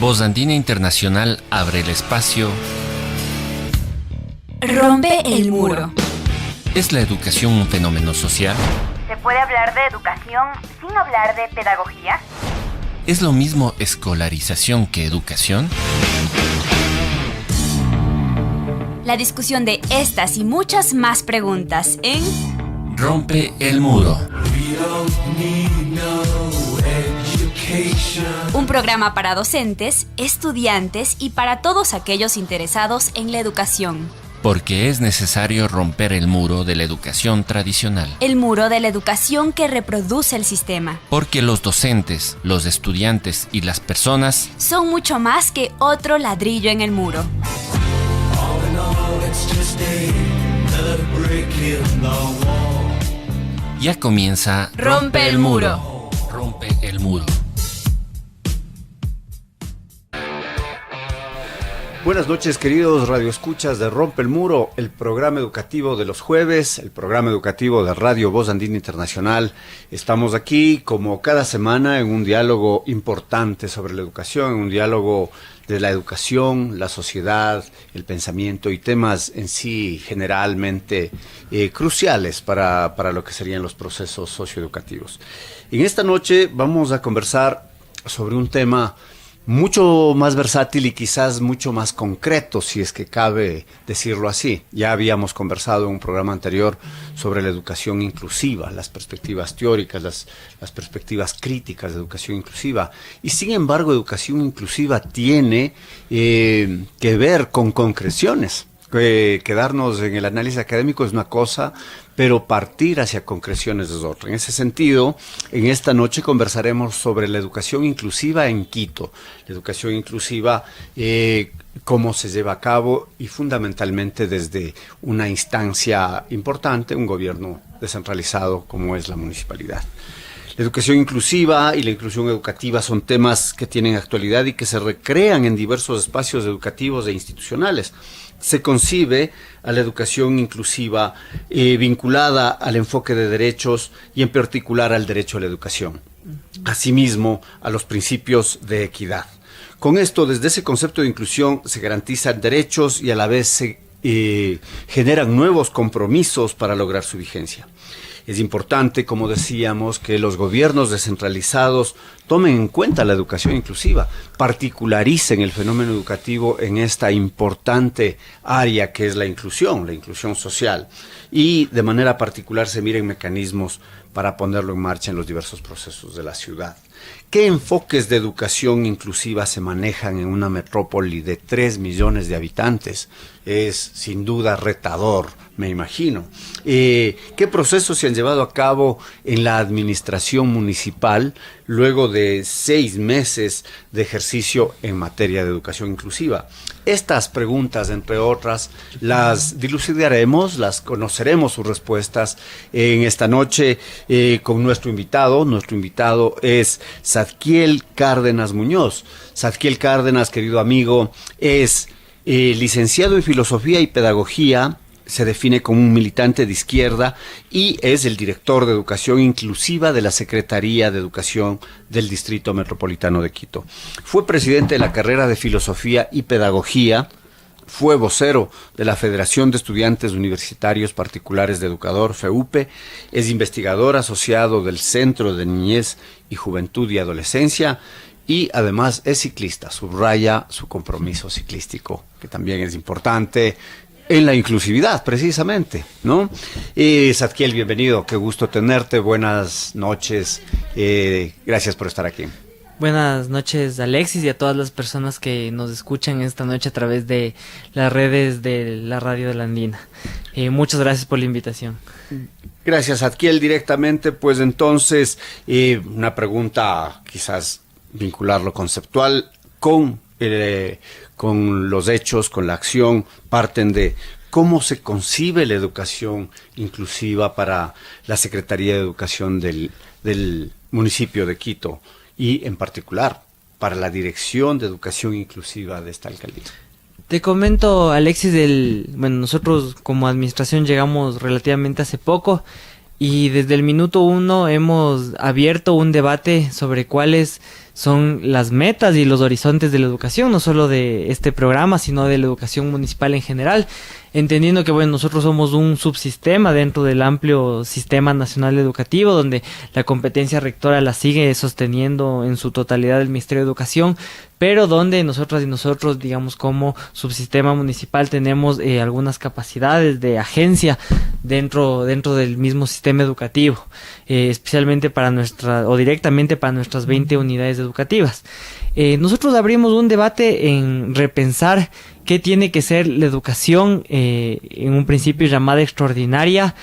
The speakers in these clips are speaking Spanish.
Voz Andina Internacional abre el espacio. Rompe el muro. ¿Es la educación un fenómeno social? ¿Se puede hablar de educación sin hablar de pedagogía? ¿Es lo mismo escolarización que educación? La discusión de estas y muchas más preguntas en Rompe el muro. Un programa para docentes, estudiantes y para todos aquellos interesados en la educación. Porque es necesario romper el muro de la educación tradicional. El muro de la educación que reproduce el sistema. Porque los docentes, los estudiantes y las personas son mucho más que otro ladrillo en el muro. Ya comienza Rompe el muro. Rompe el muro. Buenas noches, queridos radioescuchas de Rompe el Muro, el programa educativo de los jueves, el programa educativo de Radio Voz Andina Internacional. Estamos aquí, como cada semana, en un diálogo importante sobre la educación, un diálogo de la educación, la sociedad, el pensamiento y temas en sí generalmente cruciales para lo que serían los procesos socioeducativos. En esta noche vamos a conversar sobre un tema mucho más versátil y quizás mucho más concreto, si es que cabe decirlo así. Ya habíamos conversado en un programa anterior sobre la educación inclusiva, las perspectivas teóricas, las perspectivas críticas de educación inclusiva. Y sin embargo, educación inclusiva tiene que ver con concreciones. Quedarnos en el análisis académico es una cosa, pero partir hacia concreciones es otra. En ese sentido, en esta noche conversaremos sobre la educación inclusiva en Quito, la educación inclusiva, cómo se lleva a cabo y fundamentalmente desde una instancia importante, un gobierno descentralizado como es la municipalidad. La educación inclusiva y la inclusión educativa son temas que tienen actualidad y que se recrean en diversos espacios educativos e institucionales. Se concibe a la educación inclusiva vinculada al enfoque de derechos y en particular al derecho a la educación. Asimismo, a los principios de equidad. Con esto, desde ese concepto de inclusión se garantizan derechos y a la vez se generan nuevos compromisos para lograr su vigencia. Es importante, como decíamos, que los gobiernos descentralizados tomen en cuenta la educación inclusiva, particularicen el fenómeno educativo en esta importante área que es la inclusión social, y de manera particular se miren mecanismos para ponerlo en marcha en los diversos procesos de la ciudad. ¿Qué enfoques de educación inclusiva se manejan en una metrópoli de 3 millones de habitantes? Es sin duda retador, me imagino. ¿Qué procesos se han llevado a cabo en la administración municipal luego de 6 meses de ejercicio en materia de educación inclusiva? Estas preguntas, entre otras, las dilucidaremos, las conoceremos sus respuestas en esta noche con nuestro invitado. Nuestro invitado es Zadkiel Cárdenas Muñoz. Zadkiel Cárdenas, querido amigo, es licenciado en Filosofía y Pedagogía, se define como un militante de izquierda y es el director de Educación Inclusiva de la Secretaría de Educación del Distrito Metropolitano de Quito. Fue presidente de la carrera de Filosofía y Pedagogía, fue vocero de la Federación de Estudiantes Universitarios Particulares de Educador, FEUPE, es investigador asociado del Centro de Niñez y Juventud y Adolescencia, y además es ciclista, subraya su compromiso ciclístico, que también es importante en la inclusividad, precisamente, ¿no? Zadkiel, bienvenido, qué gusto tenerte, buenas noches, gracias por estar aquí. Buenas noches, Alexis, y a todas las personas que nos escuchan esta noche a través de las redes de la Radio de la Andina. Muchas gracias por la invitación. Gracias, Zadkiel, directamente, pues entonces, una pregunta quizás vincular lo conceptual con los hechos, con la acción, parten de cómo se concibe la educación inclusiva para la Secretaría de Educación del municipio de Quito y en particular para la Dirección de Educación Inclusiva de esta alcaldía. Te comento, Alexis, nosotros como administración llegamos relativamente hace poco y desde el minuto 1 hemos abierto un debate sobre cuáles son las metas y los horizontes de la educación, no solo de este programa, sino de la educación municipal en general, entendiendo que bueno, nosotros somos un subsistema dentro del amplio sistema nacional educativo, donde la competencia rectora la sigue sosteniendo en su totalidad el Ministerio de Educación, pero donde nosotras y nosotros, digamos, como subsistema municipal tenemos algunas capacidades de agencia dentro del mismo sistema educativo, especialmente o directamente para nuestras 20 unidades educativas. Nosotros abrimos un debate en repensar qué tiene que ser la educación, en un principio llamada extraordinaria,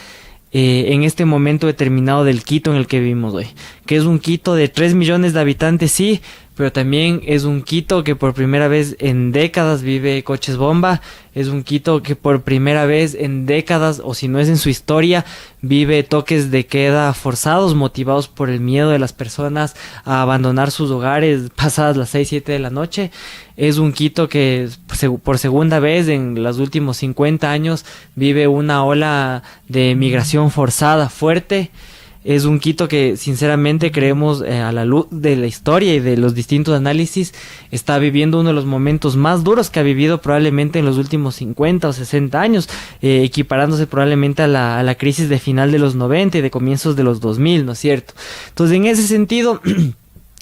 en este momento determinado del Quito en el que vivimos hoy, que es un Quito de 3 millones de habitantes, sí, pero también es un Quito que por primera vez en décadas vive coches bomba, es un Quito que por primera vez en décadas, o si no es en su historia, vive toques de queda forzados, motivados por el miedo de las personas a abandonar sus hogares pasadas las 6, 7 de la noche. Es un Quito que por segunda vez en los últimos 50 años vive una ola de migración forzada fuerte. Es un Quito que sinceramente creemos, a la luz de la historia y de los distintos análisis, está viviendo uno de los momentos más duros que ha vivido probablemente en los últimos 50 o 60 años, equiparándose probablemente a la crisis de final de los 90 y de comienzos de los 2000, ¿no es cierto? Entonces, en ese sentido,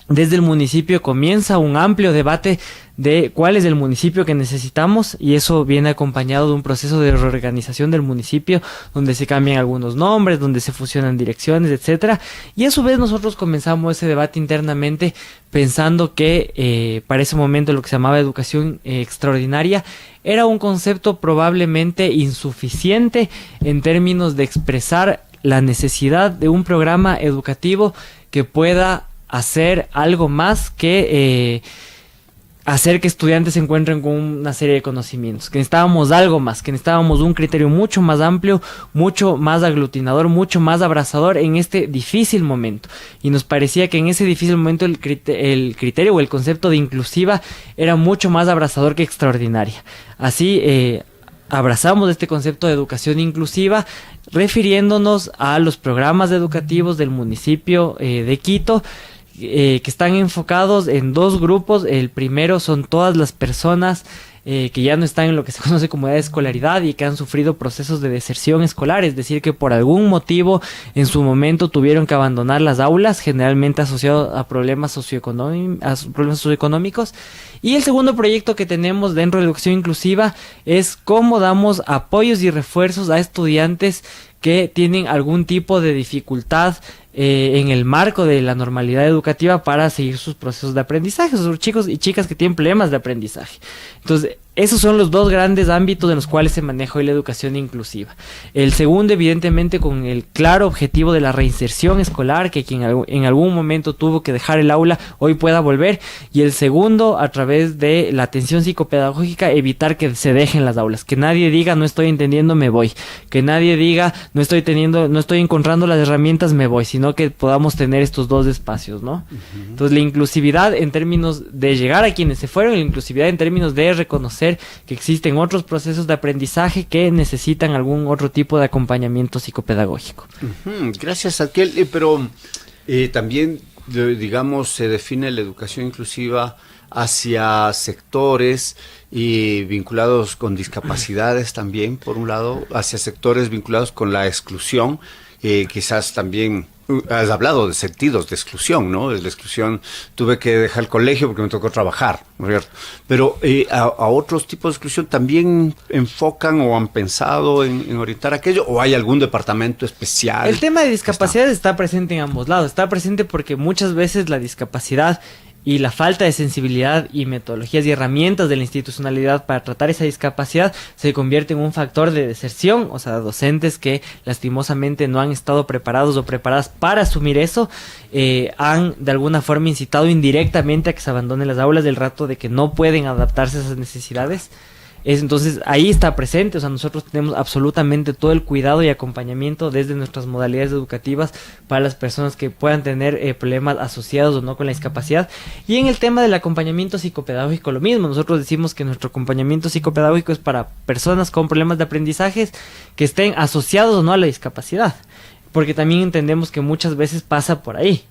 desde el municipio comienza un amplio debate de cuál es el municipio que necesitamos, y eso viene acompañado de un proceso de reorganización del municipio donde se cambian algunos nombres, donde se fusionan direcciones, etcétera, y a su vez nosotros comenzamos ese debate internamente pensando que para ese momento lo que se llamaba educación extraordinaria era un concepto probablemente insuficiente en términos de expresar la necesidad de un programa educativo que pueda hacer algo más que hacer que estudiantes se encuentren con una serie de conocimientos, que necesitábamos algo más, que necesitábamos un criterio mucho más amplio, mucho más aglutinador, mucho más abrazador en este difícil momento, y nos parecía que en ese difícil momento el criterio o el concepto de inclusiva era mucho más abrazador que extraordinaria. Así abrazamos este concepto de educación inclusiva, refiriéndonos a los programas educativos del municipio de Quito, que están enfocados en dos grupos. El primero son todas las personas que ya no están en lo que se conoce como edad de escolaridad y que han sufrido procesos de deserción escolar, es decir, que por algún motivo en su momento tuvieron que abandonar las aulas, generalmente asociados a problemas socioeconómicos. Y el segundo proyecto que tenemos dentro de la educación inclusiva es cómo damos apoyos y refuerzos a estudiantes que tienen algún tipo de dificultad en el marco de la normalidad educativa para seguir sus procesos de aprendizaje, son chicos y chicas que tienen problemas de aprendizaje. Entonces, esos son los dos grandes ámbitos en los cuales se maneja hoy la educación inclusiva. El segundo, evidentemente, con el claro objetivo de la reinserción escolar, que quien en algún momento tuvo que dejar el aula hoy pueda volver. Y el segundo, a través de la atención psicopedagógica, evitar que se dejen las aulas. Que nadie diga no estoy entendiendo, me voy. Que nadie diga no estoy encontrando las herramientas, me voy. Sino que podamos tener estos dos espacios, ¿no? Uh-huh. Entonces, la inclusividad en términos de llegar a quienes se fueron, la inclusividad en términos de reconocer que existen otros procesos de aprendizaje que necesitan algún otro tipo de acompañamiento psicopedagógico. Uh-huh. Gracias, Adquiel. Pero también, digamos, se define la educación inclusiva hacia sectores y vinculados con discapacidades también, por un lado, hacia sectores vinculados con la exclusión, quizás también. Has hablado de sentidos de exclusión, ¿no? De la exclusión, tuve que dejar el colegio porque me tocó trabajar, ¿no es cierto? Pero a otros tipos de exclusión también enfocan o han pensado en orientar aquello, o hay algún departamento especial. El tema de discapacidad está presente en ambos lados, está presente porque muchas veces la discapacidad y la falta de sensibilidad y metodologías y herramientas de la institucionalidad para tratar esa discapacidad se convierte en un factor de deserción, o sea, docentes que lastimosamente no han estado preparados o preparadas para asumir eso, han de alguna forma incitado indirectamente a que se abandonen las aulas del rato de que no pueden adaptarse a esas necesidades. Entonces ahí está presente, o sea, nosotros tenemos absolutamente todo el cuidado y acompañamiento desde nuestras modalidades educativas para las personas que puedan tener problemas asociados o no con la discapacidad. Y en el tema del acompañamiento psicopedagógico lo mismo, nosotros decimos que nuestro acompañamiento psicopedagógico es para personas con problemas de aprendizaje que estén asociados o no a la discapacidad, porque también entendemos que muchas veces pasa por ahí.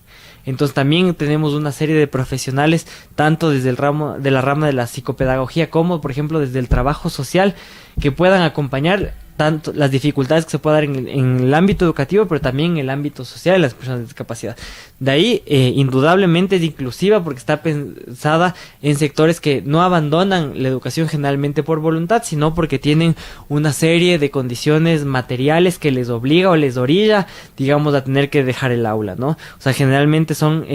Entonces también tenemos una serie de profesionales, tanto desde el ramo de la psicopedagogía como, por ejemplo, desde el trabajo social, que puedan acompañar tanto las dificultades que se puede dar en el ámbito educativo, pero también en el ámbito social de las personas de discapacidad. De ahí, indudablemente es inclusiva porque está pensada en sectores que no abandonan la educación generalmente por voluntad, sino porque tienen una serie de condiciones materiales que les obliga o les orilla, digamos, a tener que dejar el aula, ¿no? O sea, generalmente son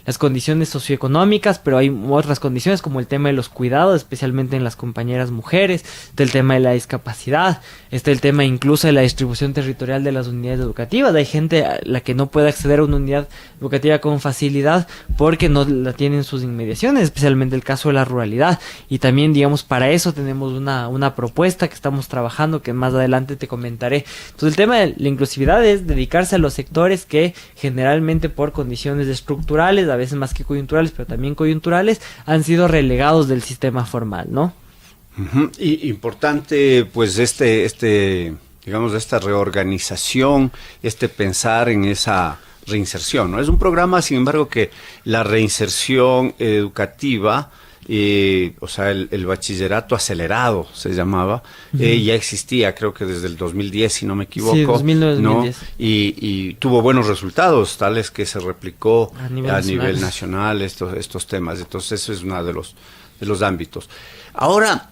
las condiciones socioeconómicas, pero hay otras condiciones como el tema de los cuidados, especialmente en las compañeras mujeres, del tema de la discapacidad, el tema incluso de la distribución territorial de las unidades educativas. Hay gente a la que no puede acceder a una unidad educativa con facilidad porque no la tienen en sus inmediaciones, especialmente el caso de la ruralidad. Y también, digamos, para eso tenemos una propuesta que estamos trabajando, que más adelante te comentaré. Entonces, el tema de la inclusividad es dedicarse a los sectores que generalmente por condiciones estructurales, a veces más que coyunturales, pero también coyunturales, han sido relegados del sistema formal, ¿no? Y importante, pues, digamos, esta reorganización, pensar en esa reinserción, ¿no? Es un programa, sin embargo, que la reinserción educativa, o sea, el bachillerato acelerado se llamaba, ya existía, creo que desde el 2010, si no me equivoco. Sí, 2009, ¿no? 2010. Y tuvo buenos resultados, tales que se replicó a nivel nacional estos temas. Entonces, eso es uno de los ámbitos. Ahora,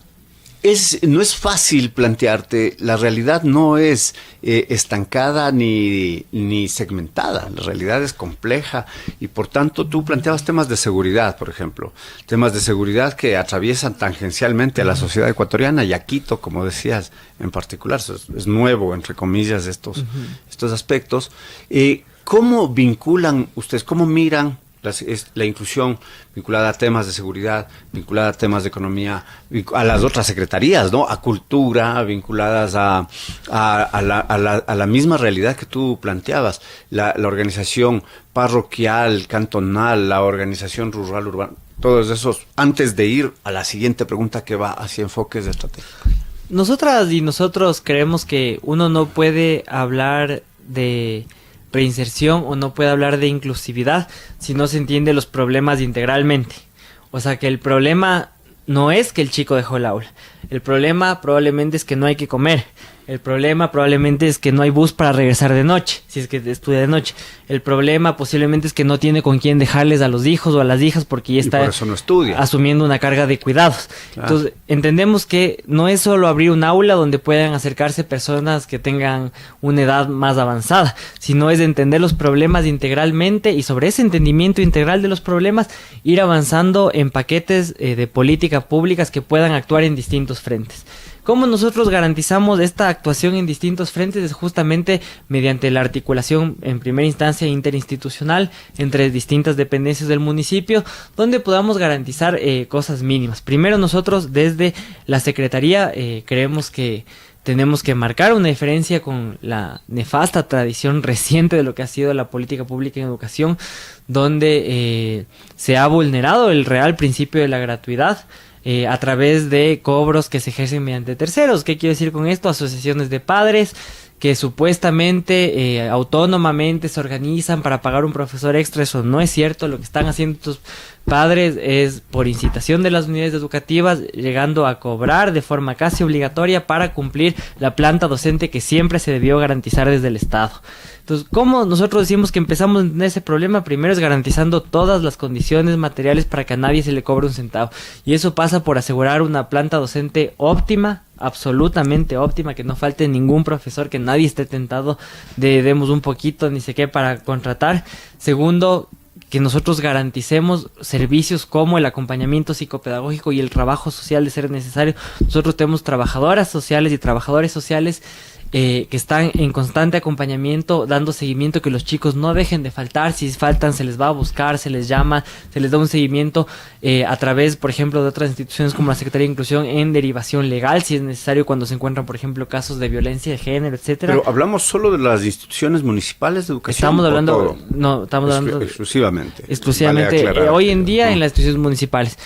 no es fácil plantearte, la realidad no es estancada ni segmentada, la realidad es compleja y por tanto tú planteabas temas de seguridad, por ejemplo, temas de seguridad que atraviesan tangencialmente a la sociedad ecuatoriana y a Quito, como decías, en particular, es nuevo, entre comillas, estos aspectos. ¿Cómo vinculan ustedes, cómo miran la inclusión vinculada a temas de seguridad, vinculada a temas de economía, a las otras secretarías, ¿no? A cultura, vinculadas a la misma realidad que tú planteabas, la organización parroquial, cantonal, la organización rural, urbana, todos esos, antes de ir a la siguiente pregunta que va hacia enfoques estratégicos. Nosotras y nosotros creemos que uno no puede hablar de reinserción o no puede hablar de inclusividad si no se entiende los problemas integralmente. O sea, que el problema no es que el chico dejó el aula. El problema probablemente es que no hay que comer. El problema probablemente es que no hay bus para regresar de noche, si es que estudia de noche. El problema posiblemente es que no tiene con quién dejarles a los hijos o a las hijas porque ya está por eso no estudia, asumiendo una carga de cuidados. Claro. Entonces, entendemos que no es solo abrir un aula donde puedan acercarse personas que tengan una edad más avanzada, sino es entender los problemas integralmente y sobre ese entendimiento integral de los problemas ir avanzando en paquetes de políticas públicas que puedan actuar en distintos frentes. ¿Cómo nosotros garantizamos esta actuación en distintos frentes? Es justamente mediante la articulación en primera instancia interinstitucional entre distintas dependencias del municipio, donde podamos garantizar cosas mínimas. Primero, nosotros desde la Secretaría creemos que tenemos que marcar una diferencia con la nefasta tradición reciente de lo que ha sido la política pública en educación, donde se ha vulnerado el real principio de la gratuidad a través de cobros que se ejercen mediante terceros. ¿Qué quiero decir con esto? Asociaciones de padres que supuestamente autónomamente se organizan para pagar un profesor extra. Eso no es cierto. Lo que están haciendo estos padres es por incitación de las unidades educativas, llegando a cobrar de forma casi obligatoria para cumplir la planta docente que siempre se debió garantizar desde el Estado. Entonces, ¿cómo nosotros decimos que empezamos a entender ese problema? Primero es garantizando todas las condiciones materiales para que a nadie se le cobre un centavo. Y eso pasa por asegurar una planta docente óptima, absolutamente óptima, que no falte ningún profesor, que nadie esté tentado de demos un poquito, ni sé qué, para contratar. Segundo, que nosotros garanticemos servicios como el acompañamiento psicopedagógico y el trabajo social de ser necesario. Nosotros tenemos trabajadoras sociales y trabajadores sociales que están en constante acompañamiento, dando seguimiento, que los chicos no dejen de faltar. Si faltan, se les va a buscar, se les llama, se les da un seguimiento a través, por ejemplo, de otras instituciones como la Secretaría de Inclusión en derivación legal, si es necesario, cuando se encuentran, por ejemplo, casos de violencia de género, etcétera. Pero hablamos solo de las instituciones municipales de educación. Estamos hablando, no, estamos hablando exclusivamente. Vale, hoy en día en las instituciones municipales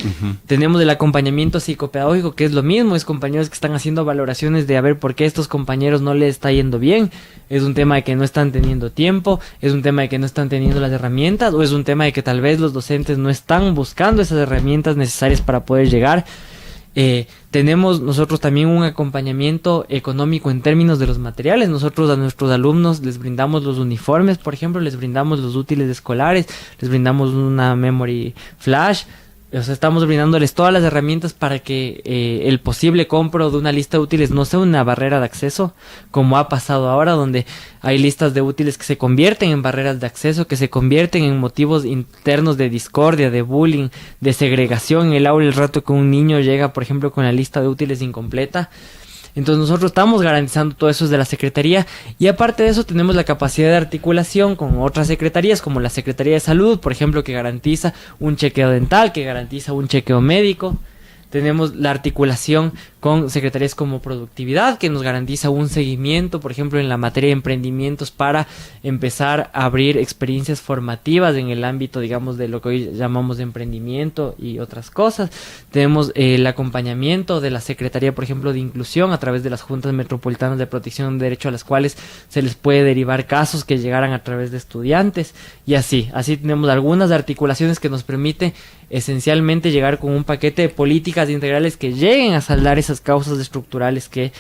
tenemos el acompañamiento psicopedagógico, que es lo mismo, es compañeros que están haciendo valoraciones de a ver por qué estos compañeros no no les está yendo bien, es un tema de que no están teniendo tiempo, es un tema de que no están teniendo las herramientas, o es un tema de que tal vez los docentes no están buscando esas herramientas necesarias para poder llegar. Tenemos nosotros también un acompañamiento económico en términos de los materiales. Nosotros a nuestros alumnos les brindamos los uniformes, por ejemplo, les brindamos los útiles escolares, les brindamos una memory flash. O sea, estamos brindándoles todas las herramientas para que el posible compro de una lista de útiles no sea una barrera de acceso, como ha pasado ahora, donde hay listas de útiles que se convierten en barreras de acceso, que se convierten en motivos internos de discordia, de bullying, de segregación en el aula, el rato que un niño llega, por ejemplo, con la lista de útiles incompleta. Entonces nosotros estamos garantizando todo eso desde la Secretaría, y aparte de eso tenemos la capacidad de articulación con otras secretarías, como la Secretaría de Salud, por ejemplo, que garantiza un chequeo dental, que garantiza un chequeo médico. Tenemos la articulación con secretarías como Productividad, que nos garantiza un seguimiento, por ejemplo, en la materia de emprendimientos, para empezar a abrir experiencias formativas en el ámbito, digamos, de lo que hoy llamamos de emprendimiento y otras cosas. Tenemos el acompañamiento de la Secretaría, por ejemplo, de Inclusión, a través de las Juntas Metropolitanas de Protección de Derecho, a las cuales se les puede derivar casos que llegaran a través de estudiantes, y así tenemos algunas articulaciones que nos permite esencialmente llegar con un paquete de políticas integrales que lleguen a saldar esas causas estructurales que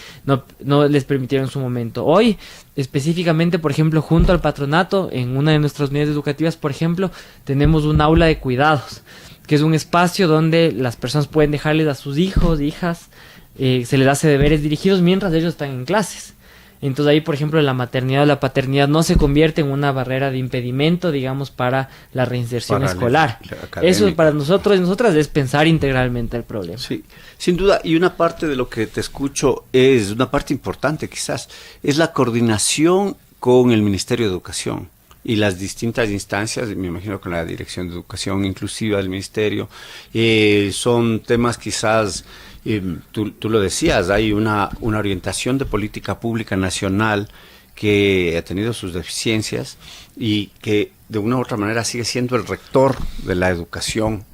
no les permitieron en su momento. Hoy, específicamente, por ejemplo, junto al patronato, en una de nuestras unidades educativas, por ejemplo, tenemos un aula de cuidados, que es un espacio donde las personas pueden dejarles a sus hijos, hijas, se les hace deberes dirigidos mientras ellos están en clases. Entonces ahí, por ejemplo, la maternidad o la paternidad no se convierte en una barrera de impedimento, digamos, para la reinserción escolar. Eso para nosotros y nosotras es pensar integralmente el problema. Sí, sin duda. Y una parte de lo que te escucho es una parte importante, quizás, es la coordinación con el Ministerio de Educación y las distintas instancias, me imagino con la Dirección de Educación Inclusiva del Ministerio. Son temas quizás... Tú lo decías, hay una orientación de política pública nacional que ha tenido sus deficiencias y que de una u otra manera sigue siendo el rector de la educación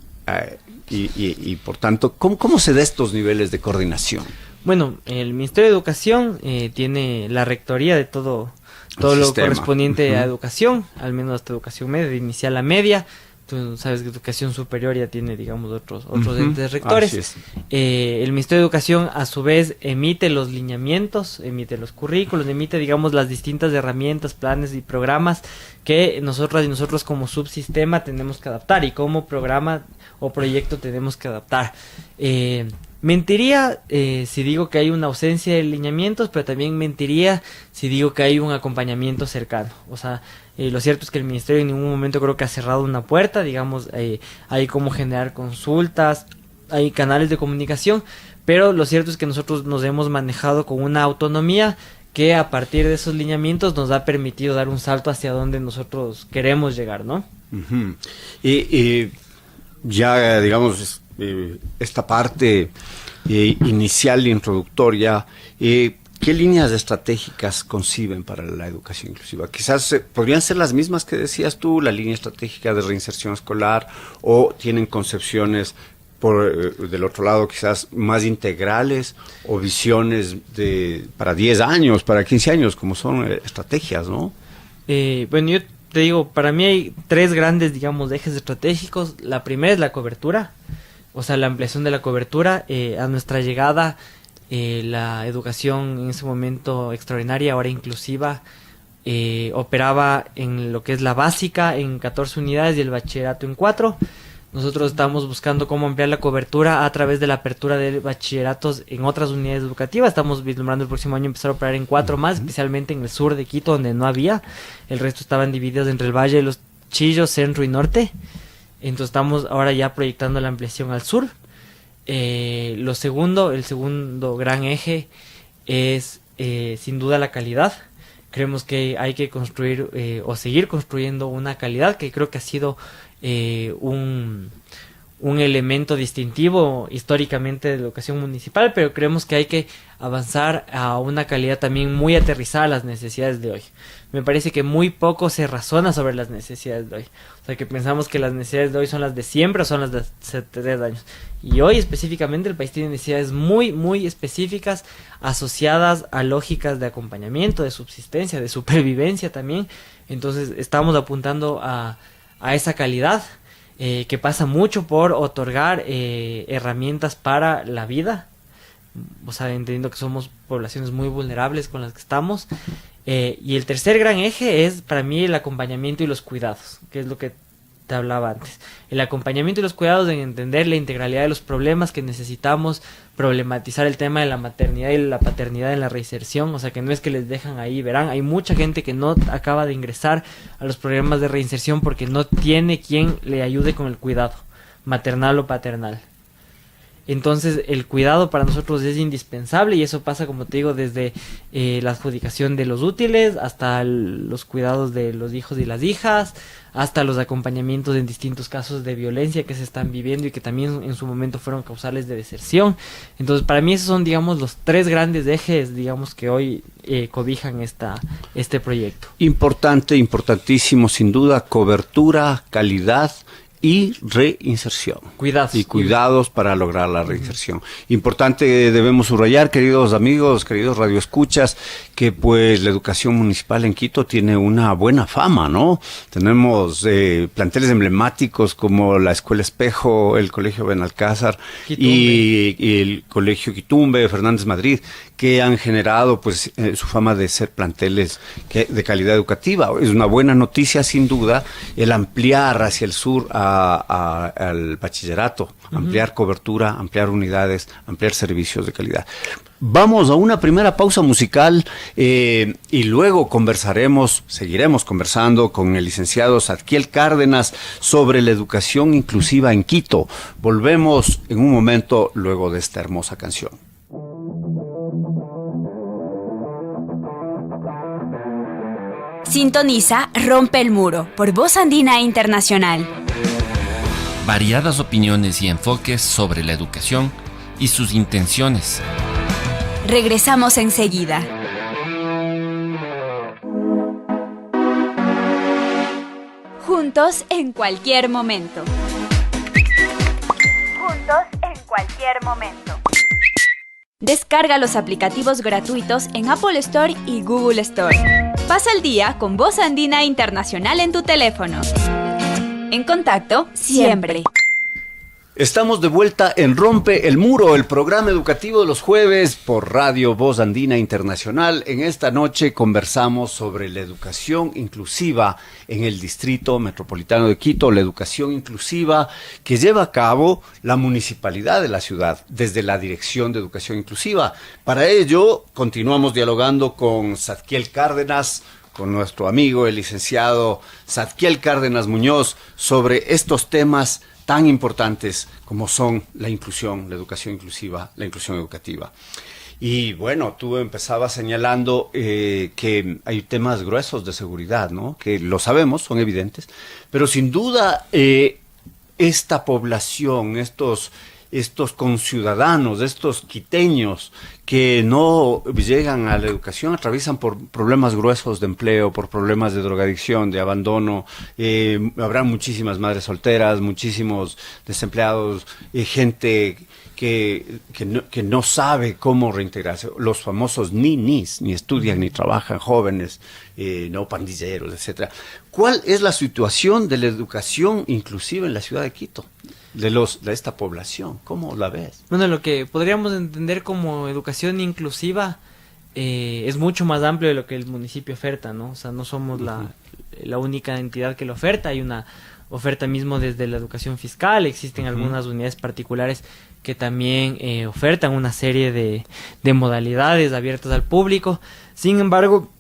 y por tanto, ¿cómo se da estos niveles de coordinación? Bueno, el Ministerio de Educación tiene la rectoría de todo lo correspondiente a educación, al menos hasta educación media, de inicial a media. Tú sabes que educación superior ya tiene, digamos, otros entes rectores. El Ministerio de Educación, a su vez, emite los lineamientos, emite los currículos, emite, digamos, las distintas herramientas, planes y programas que nosotras y nosotros como subsistema tenemos que adaptar, y como programa o proyecto tenemos que adaptar. Mentiría si digo que hay una ausencia de lineamientos, pero también mentiría si digo que hay un acompañamiento cercano. O sea, lo cierto es que el Ministerio en ningún momento creo que ha cerrado una puerta, digamos, hay cómo generar consultas, hay canales de comunicación, pero lo cierto es que nosotros nos hemos manejado con una autonomía que a partir de esos lineamientos nos ha permitido dar un salto hacia donde nosotros queremos llegar, ¿no? Uh-huh. Y ya, digamos, esta parte inicial e introductoria, ¿qué líneas estratégicas conciben para la educación inclusiva? Quizás podrían ser las mismas que decías tú, la línea estratégica de reinserción escolar, o tienen concepciones del otro lado quizás más integrales, o visiones para 10 años, para 15 años, como son estrategias, ¿no? Bueno, yo te digo, para mí hay 3 grandes, digamos, ejes estratégicos. La primera es la cobertura, o sea, la ampliación de la cobertura. A nuestra llegada, la educación en ese momento extraordinaria, ahora inclusiva, operaba en lo que es la básica en 14 unidades y el bachillerato en 4. Nosotros estamos buscando cómo ampliar la cobertura a través de la apertura de bachilleratos en otras unidades educativas. Estamos vislumbrando el próximo año empezar a operar en 4 más, especialmente en el sur de Quito, donde no había. El resto estaban divididos entre el Valle de los Chillos, Centro y Norte. Entonces estamos ahora ya proyectando la ampliación al sur. El segundo gran eje es sin duda la calidad. Creemos que hay que construir o seguir construyendo una calidad que creo que ha sido un elemento distintivo históricamente de la educación municipal, pero creemos que hay que avanzar a una calidad también muy aterrizada a las necesidades de hoy. Me parece que muy poco se razona sobre las necesidades de hoy. O sea, que pensamos que las necesidades de hoy son las de siempre o son las de hace 3 años. Y hoy específicamente el país tiene necesidades muy, muy específicas asociadas a lógicas de acompañamiento, de subsistencia, de supervivencia también. Entonces estamos apuntando a esa calidad que pasa mucho por otorgar herramientas para la vida. O sea, entendiendo que somos poblaciones muy vulnerables con las que estamos. Y el tercer gran eje es para mí el acompañamiento y los cuidados, que es lo que te hablaba antes. El acompañamiento y los cuidados en entender la integralidad de los problemas que necesitamos, problematizar el tema de la maternidad y la paternidad en la reinserción. O sea, que no es que les dejan ahí, verán, hay mucha gente que no acaba de ingresar a los programas de reinserción porque no tiene quien le ayude con el cuidado, maternal o paternal. Entonces el cuidado para nosotros es indispensable y eso pasa, como te digo, desde la adjudicación de los útiles hasta los cuidados de los hijos y las hijas, hasta los acompañamientos en distintos casos de violencia que se están viviendo y que también en su momento fueron causales de deserción. Entonces para mí esos son, digamos, los 3 grandes ejes, digamos, que hoy cobijan este proyecto. Importante, importantísimo, sin duda, cobertura, calidad y reinserción. Cuidados. Y cuidados para lograr la reinserción. Importante, debemos subrayar, queridos amigos, queridos radioescuchas, que pues la educación municipal en Quito tiene una buena fama, ¿no? Tenemos planteles emblemáticos como la Escuela Espejo, el Colegio Benalcázar y el Colegio Quitumbe, Fernández Madrid, que han generado pues su fama de ser planteles de calidad educativa. Es una buena noticia, sin duda, el ampliar hacia el sur al bachillerato, ampliar cobertura, ampliar unidades, ampliar servicios de calidad. Vamos a una primera pausa musical y luego seguiremos conversando con el licenciado Zadkiel Cárdenas sobre la educación inclusiva en Quito. Volvemos en un momento luego de esta hermosa canción. Sintoniza Rompe el Muro por Voz Andina Internacional. Variadas opiniones y enfoques sobre la educación y sus intenciones. Regresamos enseguida. Juntos en cualquier momento. Juntos en cualquier momento. Descarga los aplicativos gratuitos en Apple Store y Google Store. Pasa el día con Voz Andina Internacional en tu teléfono. En contacto siempre. Estamos de vuelta en Rompe el Muro, el programa educativo de los jueves por Radio Voz Andina Internacional. En esta noche conversamos sobre la educación inclusiva en el Distrito Metropolitano de Quito, la educación inclusiva que lleva a cabo la municipalidad de la ciudad desde la Dirección de Educación Inclusiva. Para ello, continuamos dialogando con Zadkiel Cárdenas, con nuestro amigo el licenciado Zadkiel Cárdenas Muñoz, sobre estos temas tan importantes como son la inclusión, la educación inclusiva, la inclusión educativa. Y bueno, tú empezabas señalando que hay temas gruesos de seguridad, ¿no? Que lo sabemos, son evidentes, pero sin duda esta población, estos conciudadanos, estos quiteños que no llegan a la educación atraviesan por problemas gruesos de empleo, por problemas de drogadicción, de abandono. Habrá muchísimas madres solteras, muchísimos desempleados, gente que no sabe cómo reintegrarse. Los famosos ninis, ni estudian ni trabajan, jóvenes, no pandilleros, etcétera. ¿Cuál es la situación de la educación inclusiva en la ciudad de Quito? De esta población, ¿cómo la ves? Bueno, lo que podríamos entender como educación inclusiva es mucho más amplio de lo que el municipio oferta, ¿no? O sea, no somos la única entidad que lo oferta, hay una oferta mismo desde la educación fiscal, existen algunas unidades particulares que también ofertan una serie de modalidades abiertas al público. Sin embargo,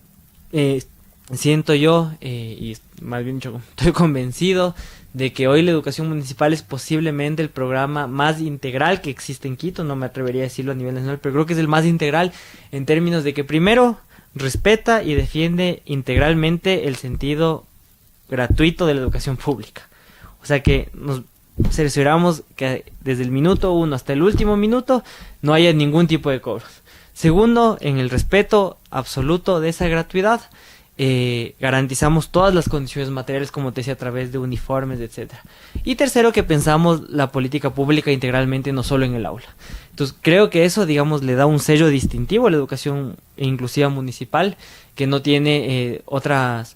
siento yo, y más bien yo estoy convencido de que hoy la educación municipal es posiblemente el programa más integral que existe en Quito. No me atrevería a decirlo a nivel nacional, pero creo que es el más integral en términos de que primero respeta y defiende integralmente el sentido gratuito de la educación pública. O sea, que nos cercioramos que desde el minuto 1 hasta el último minuto no haya ningún tipo de cobros. Segundo, en el respeto absoluto de esa gratuidad, garantizamos todas las condiciones materiales, como te decía, a través de uniformes, etcétera. Y tercero, que pensamos la política pública integralmente, no solo en el aula. Entonces, creo que eso, digamos, le da un sello distintivo a la educación inclusiva municipal, que no tiene otras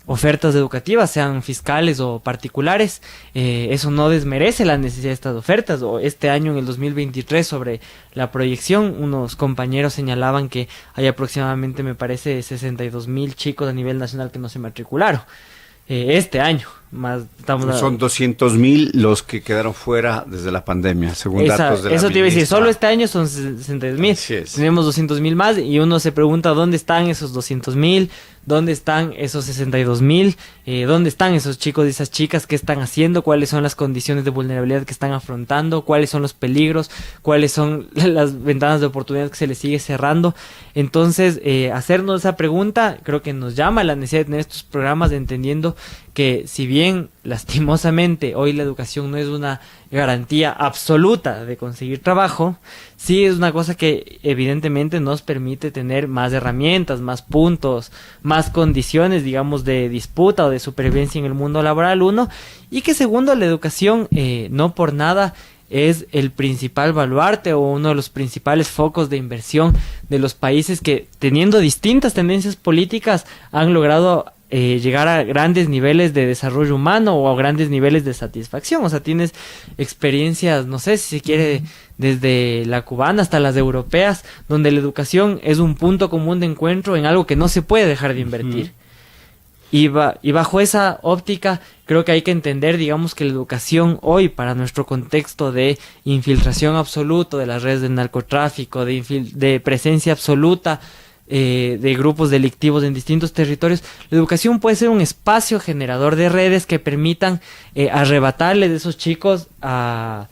ofertas educativas, sean fiscales o particulares. Eso no desmerece la necesidad de estas ofertas. O este año, en el 2023, sobre la proyección, unos compañeros señalaban que hay aproximadamente, me parece, 62,000 chicos a nivel nacional que no se matricularon este año. Más son 200,000 los que quedaron fuera desde la pandemia, según datos de la Eso te iba a decir, ministra. solo este año son 62,000. Tenemos 200,000 más y uno se pregunta dónde están esos 200,000, dónde están esos 62,000, dónde están esos chicos y esas chicas, qué están haciendo, cuáles son las condiciones de vulnerabilidad que están afrontando, cuáles son los peligros, cuáles son las ventanas de oportunidad que se les sigue cerrando. Entonces, hacernos esa pregunta creo que nos llama a la necesidad de tener estos programas, entendiendo que si bien lastimosamente hoy la educación no es una garantía absoluta de conseguir trabajo, sí es una cosa que evidentemente nos permite tener más herramientas, más puntos, más condiciones, digamos, de disputa o de supervivencia en el mundo laboral, uno, y que segundo, la educación no por nada es el principal baluarte o uno de los principales focos de inversión de los países que, teniendo distintas tendencias políticas, han logrado llegar a grandes niveles de desarrollo humano o a grandes niveles de satisfacción. O sea, tienes experiencias, no sé si se quiere, desde la cubana hasta las europeas, donde la educación es un punto común de encuentro en algo que no se puede dejar de invertir. Y bajo esa óptica, creo que hay que entender, digamos, que la educación hoy, para nuestro contexto de infiltración absoluta de las redes de narcotráfico, de presencia absoluta de grupos delictivos en distintos territorios, la educación puede ser un espacio generador de redes que permitan arrebatarles de esos chicos a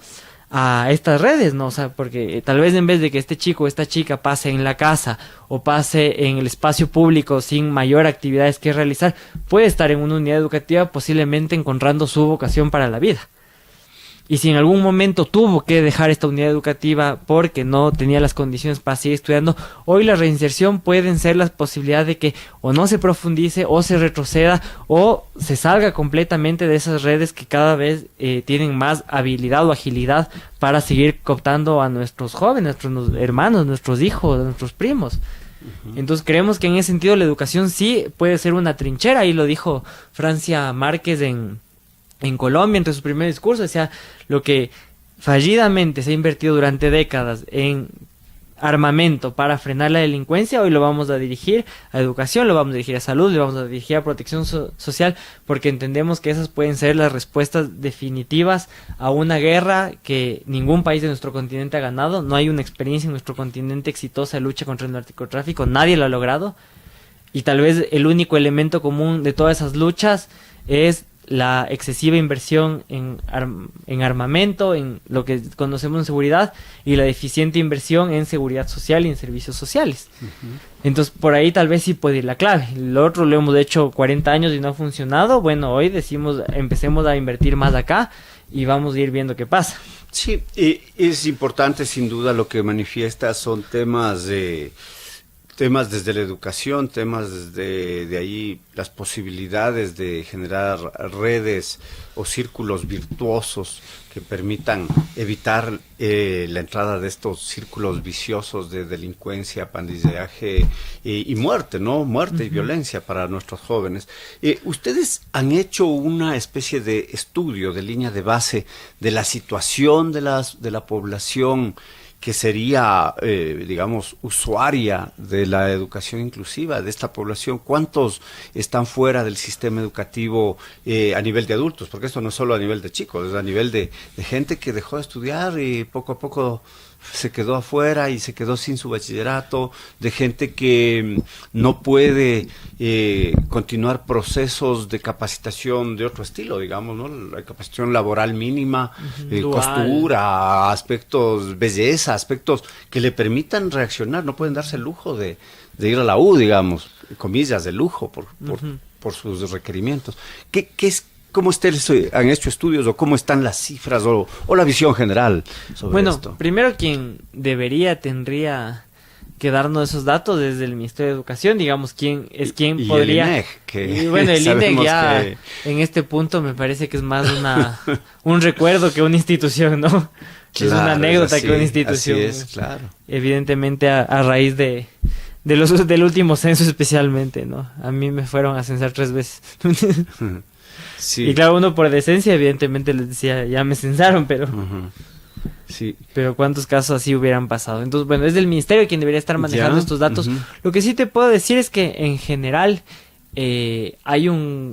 estas redes, ¿no? O sea, porque tal vez en vez de que este chico o esta chica pase en la casa o pase en el espacio público sin mayor actividades que realizar, puede estar en una unidad educativa posiblemente encontrando su vocación para la vida. Y si en algún momento tuvo que dejar esta unidad educativa porque no tenía las condiciones para seguir estudiando, hoy la reinserción pueden ser la posibilidad de que o no se profundice o se retroceda o se salga completamente de esas redes que cada vez tienen más habilidad o agilidad para seguir cooptando a nuestros jóvenes, nuestros hermanos, nuestros hijos, nuestros primos. Entonces creemos que en ese sentido la educación sí puede ser una trinchera, y lo dijo Francia Márquez en Colombia, entre sus primeros discursos. Decía, lo que fallidamente se ha invertido durante décadas en armamento para frenar la delincuencia, hoy lo vamos a dirigir a educación, lo vamos a dirigir a salud, lo vamos a dirigir a protección social, porque entendemos que esas pueden ser las respuestas definitivas a una guerra que ningún país de nuestro continente ha ganado. No hay una experiencia en nuestro continente exitosa de lucha contra el narcotráfico, nadie lo ha logrado, y tal vez el único elemento común de todas esas luchas es la excesiva inversión en armamento, en lo que conocemos en seguridad, y la deficiente inversión en seguridad social y en servicios sociales. Entonces, por ahí tal vez sí puede ir la clave. Lo otro lo hemos hecho 40 años y no ha funcionado. Bueno, hoy decimos, empecemos a invertir más acá y vamos a ir viendo qué pasa. Sí, es importante, sin duda, lo que manifiesta son temas desde la educación, temas desde de ahí las posibilidades de generar redes o círculos virtuosos que permitan evitar la entrada de estos círculos viciosos de delincuencia, pandillaje y muerte, ¿no? Muerte y violencia para nuestros jóvenes. Ustedes han hecho una especie de estudio de línea de base de la situación de la población que sería, digamos, usuaria de la educación inclusiva, de esta población. ¿Cuántos están fuera del sistema educativo a nivel de adultos? Porque esto no es solo a nivel de chicos, es a nivel de gente que dejó de estudiar y poco a poco se quedó afuera y se quedó sin su bachillerato, de gente que no puede continuar procesos de capacitación de otro estilo, digamos, ¿no? La capacitación laboral mínima, costura, aspectos, belleza, aspectos que le permitan reaccionar, no pueden darse el lujo de ir a la U, digamos, comillas, de lujo por sus requerimientos. ¿Cómo han hecho estudios o cómo están las cifras o la visión general sobre esto? Bueno, primero quien tendría que darnos esos datos desde el Ministerio de Educación, digamos, quién podría... El INEC, y bueno, el INEC ya en este punto me parece que es más un recuerdo que una institución, ¿no? Claro, es una anécdota que una institución. Así es, claro. Evidentemente a raíz del último censo especialmente, ¿no? A mí me fueron a censar 3 veces. Sí. Y claro, uno por decencia, evidentemente les decía, ya me censaron, pero... Sí. Pero ¿cuántos casos así hubieran pasado? Entonces, bueno, es del ministerio quien debería estar manejando estos datos. Lo que sí te puedo decir es que en general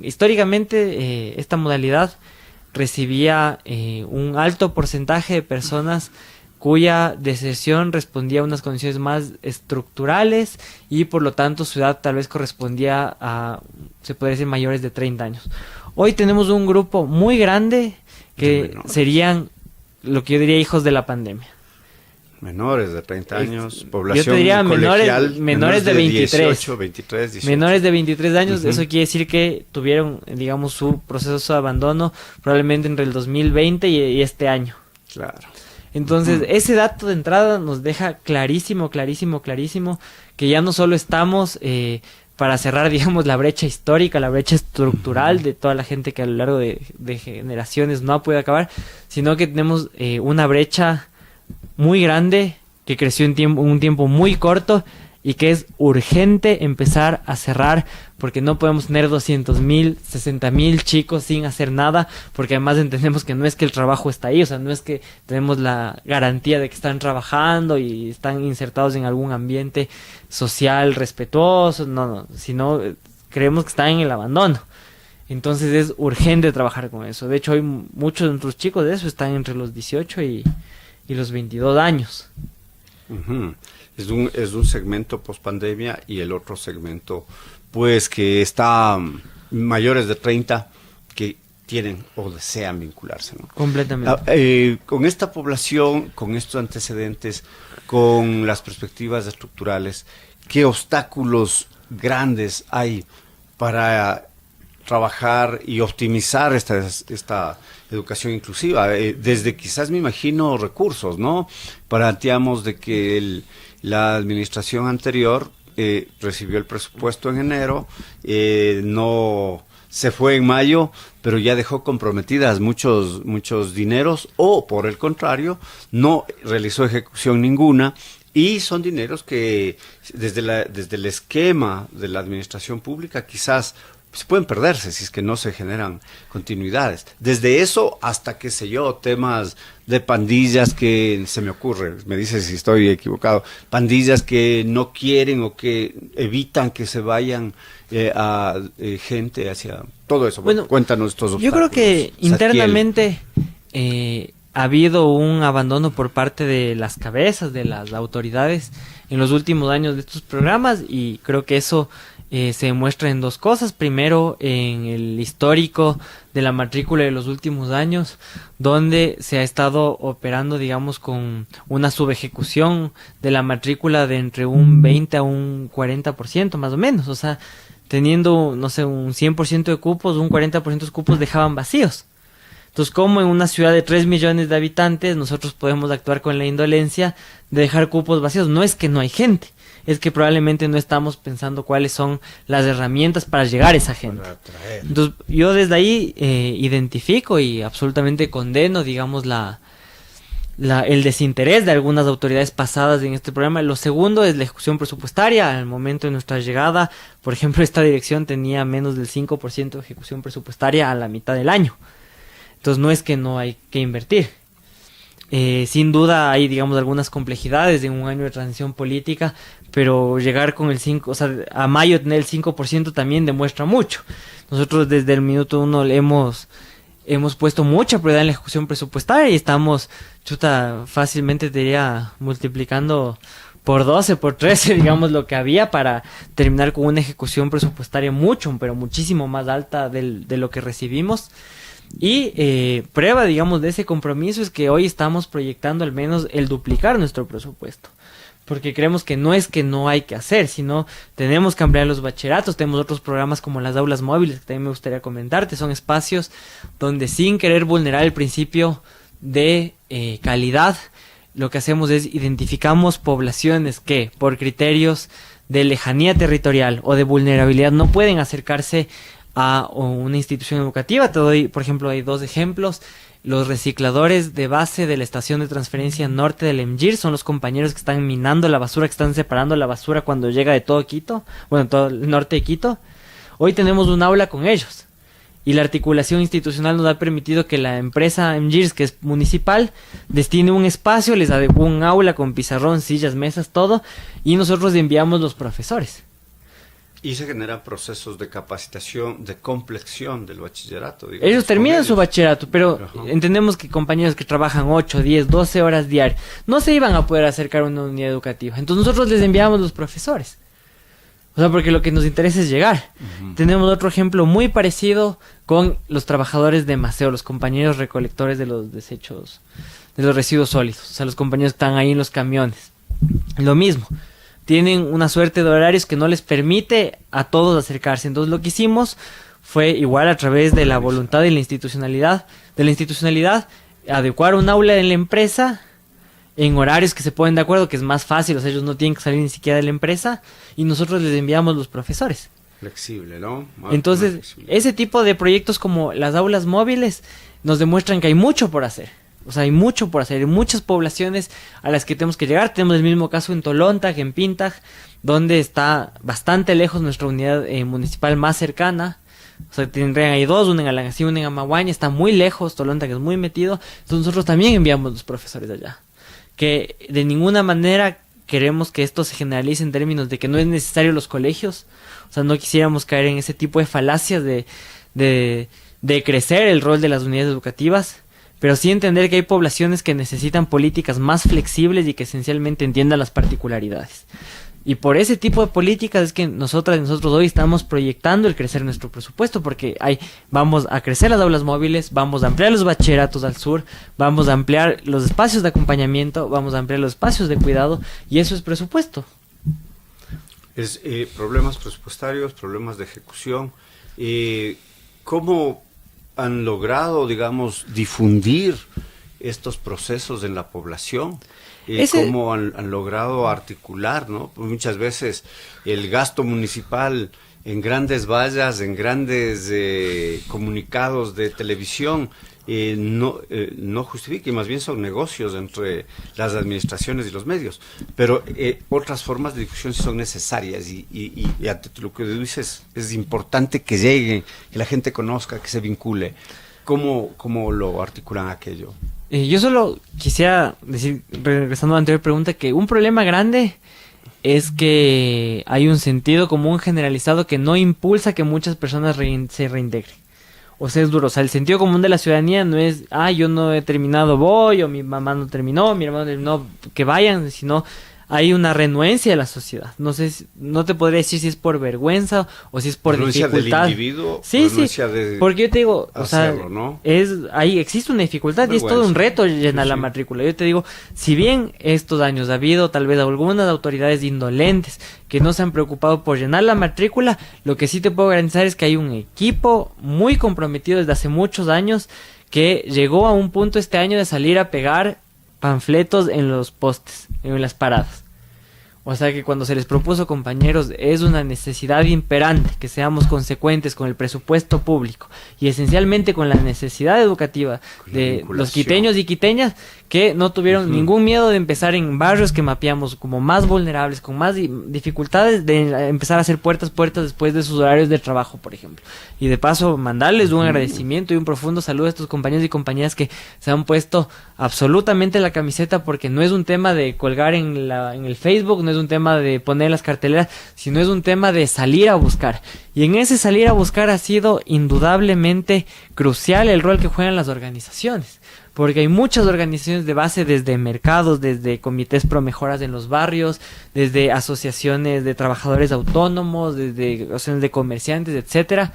históricamente esta modalidad recibía un alto porcentaje de personas cuya deserción respondía a unas condiciones más estructurales y por lo tanto su edad tal vez correspondía a, se podría decir, mayores de 30 años. Hoy tenemos un grupo muy grande que serían lo que yo diría hijos de la pandemia. Menores de 30 años, población yo te diría colegial, menores de 23. 18, 23, 18. Menores de 23 años, eso quiere decir que tuvieron, digamos, su proceso de abandono probablemente entre el 2020 y este año. Claro. Entonces, ese dato de entrada nos deja clarísimo que ya no solo estamos para cerrar, digamos, la brecha histórica, la brecha estructural de toda la gente que a lo largo de generaciones no ha podido acabar, sino que tenemos una brecha muy grande que creció en un tiempo muy corto y que es urgente empezar a cerrar porque no podemos tener 200,000, 60,000 chicos sin hacer nada, porque además entendemos que no es que el trabajo está ahí, o sea, no es que tenemos la garantía de que están trabajando y están insertados en algún ambiente social respetuoso, no, sino creemos que están en el abandono. Entonces es urgente trabajar con eso. De hecho, hoy muchos de nuestros chicos de eso están entre los 18 y los 22 años. Es un segmento post-pandemia y el otro segmento, pues, que está mayores de 30 que tienen o desean vincularse, ¿no? Completamente. Con esta población, con estos antecedentes, con las perspectivas estructurales, ¿qué obstáculos grandes hay para trabajar y optimizar esta educación inclusiva? Desde quizás, me imagino, recursos, ¿no? Planteamos de que la administración anterior recibió el presupuesto en enero, no se fue en mayo, pero ya dejó comprometidas muchos dineros, o por el contrario, no realizó ejecución ninguna, y son dineros que desde el esquema de la administración pública quizás se pueden perderse si es que no se generan continuidades. Desde eso hasta, qué sé yo, temas de pandillas que se me ocurre, me dice si estoy equivocado, pandillas que no quieren o que evitan que se vayan a gente hacia todo eso. Bueno, cuéntanos estos obstáculos. Yo creo que internamente ha habido un abandono por parte de las cabezas, de las autoridades en los últimos años de estos programas, y creo que eso se demuestra en 2 cosas. Primero, en el histórico de la matrícula de los últimos años, donde se ha estado operando, digamos, con una subejecución de la matrícula de entre un 20 a un 40% más o menos. O sea, teniendo, no sé, un 100% de cupos, un 40% de los cupos dejaban vacíos. Entonces, ¿cómo en una ciudad de 3 millones de habitantes nosotros podemos actuar con la indolencia de dejar cupos vacíos? No es que no hay gente, es que probablemente no estamos pensando cuáles son las herramientas para llegar a esa gente. Entonces, yo desde ahí identifico y absolutamente condeno, digamos, el desinterés de algunas autoridades pasadas en este programa. Lo segundo es la ejecución presupuestaria. Al momento de nuestra llegada, por ejemplo, esta dirección tenía menos del 5% de ejecución presupuestaria a la mitad del año. Entonces, no es que no hay que invertir. Sin duda hay, digamos, algunas complejidades en un año de transición política, pero llegar con el 5%, o sea, a mayo tener el 5% también demuestra mucho. Nosotros desde el minuto 1 hemos puesto mucha prioridad en la ejecución presupuestaria y estamos, fácilmente te diría, multiplicando por 12, por 13, digamos, lo que había para terminar con una ejecución presupuestaria pero muchísimo más alta de lo que recibimos. Y prueba, digamos, de ese compromiso es que hoy estamos proyectando al menos el duplicar nuestro presupuesto. porque creemos que no hay que hacer, sino tenemos que ampliar los bachilleratos. Tenemos otros programas como las aulas móviles, que también me gustaría comentarte. Son espacios donde, sin querer vulnerar el principio de calidad, lo que hacemos es identificamos poblaciones que, por criterios de lejanía territorial o de vulnerabilidad, no pueden acercarse a una institución educativa. Te doy, por ejemplo, hay 2 ejemplos. Los recicladores de base de la estación de transferencia norte del EMGIR son los compañeros que están minando la basura, que están separando la basura cuando llega de todo Quito, bueno, todo el norte de Quito. Hoy tenemos un aula con ellos, y la articulación institucional nos ha permitido que la empresa EMGIR, que es municipal, destine un espacio, les adecua un aula con pizarrón, sillas, mesas, todo, y nosotros enviamos los profesores. Y se generan procesos de capacitación, de complexión del bachillerato. Digamos, ellos terminan su bachillerato, pero Ajá. entendemos que compañeros que trabajan 8, 10, 12 horas diarias no se iban a poder acercar a una unidad educativa. Entonces nosotros les enviamos los profesores. O sea, porque lo que nos interesa es llegar. Tenemos otro ejemplo muy parecido con los trabajadores de Maceo, los compañeros recolectores de los desechos, de los residuos sólidos. O sea, los compañeros que están ahí en los camiones. Lo mismo. Tienen una suerte de horarios que no les permite a todos acercarse. Entonces lo que hicimos fue, igual a través de la voluntad y la institucionalidad, adecuar un aula en la empresa en horarios que se ponen de acuerdo, que es más fácil. O sea, ellos no tienen que salir ni siquiera de la empresa, y nosotros les enviamos los profesores. Flexible, ¿no? Entonces, ese tipo de proyectos como las aulas móviles nos demuestran que hay mucho por hacer. O sea, hay mucho por hacer, hay muchas poblaciones a las que tenemos que llegar. Tenemos el mismo caso en Tolontag, en Pintag, donde está bastante lejos nuestra unidad municipal más cercana. O sea, tendrían ahí 2, una en Alangací, una en Amaguaña, está muy lejos, Tolontag es muy metido. Entonces nosotros también enviamos los profesores allá. Que de ninguna manera queremos que esto se generalice en términos de que no es necesario los colegios. O sea, no quisiéramos caer en ese tipo de falacias de crecer el rol de las unidades educativas, pero sí entender que hay poblaciones que necesitan políticas más flexibles y que esencialmente entiendan las particularidades. Y por ese tipo de políticas es que nosotros hoy estamos proyectando el crecer nuestro presupuesto, porque vamos a crecer las aulas móviles, vamos a ampliar los bachilleratos al sur, vamos a ampliar los espacios de acompañamiento, vamos a ampliar los espacios de cuidado, y eso es presupuesto. Es problemas presupuestarios, problemas de ejecución. ¿Cómo han logrado, digamos, difundir estos procesos en la población? ¿Cómo han logrado articular, ¿no? Pues muchas veces el gasto municipal en grandes vallas, en grandes comunicados de televisión, no justifica, y más bien son negocios entre las administraciones y los medios. Pero otras formas de difusión sí son necesarias, y ante lo que dices, es importante que lleguen, que la gente conozca, que se vincule. ¿Cómo lo articulan aquello? Yo solo quisiera decir, regresando a la anterior pregunta, que un problema grande es que hay un sentido común generalizado que no impulsa que muchas personas se reintegren. O sea, es duro. O sea, el sentido común de la ciudadanía no es, yo no he terminado, voy, o mi mamá no terminó, mi hermano no terminó, que vayan, sino hay una renuencia de la sociedad. No sé, no te podría decir si es por vergüenza o si es por renuncia dificultad. Del individuo, sí, porque yo te digo, hacerlo, o sea, ¿no? ahí existe una dificultad, y es todo un reto llenar la matrícula. Yo te digo, si bien estos años ha habido tal vez algunas autoridades indolentes que no se han preocupado por llenar la matrícula, lo que sí te puedo garantizar es que hay un equipo muy comprometido desde hace muchos años que llegó a un punto este año de salir a pegar panfletos en los postes, en las paradas. O sea que cuando se les propuso, compañeros, es una necesidad imperante que seamos consecuentes con el presupuesto público y esencialmente con la necesidad educativa de los quiteños y quiteñas, que no tuvieron ningún miedo de empezar en barrios que mapeamos como más vulnerables, con más dificultades, de empezar a hacer puertas después de sus horarios de trabajo, por ejemplo. Y de paso, mandarles un agradecimiento y un profundo saludo a estos compañeros y compañeras que se han puesto absolutamente la camiseta, porque no es un tema de colgar en el Facebook, no es un tema de poner las carteleras, sino es un tema de salir a buscar. Y en ese salir a buscar ha sido indudablemente crucial el rol que juegan las organizaciones, porque hay muchas organizaciones de base, desde mercados, desde comités pro mejoras en los barrios, desde asociaciones de trabajadores autónomos, desde asociaciones de comerciantes, etcétera,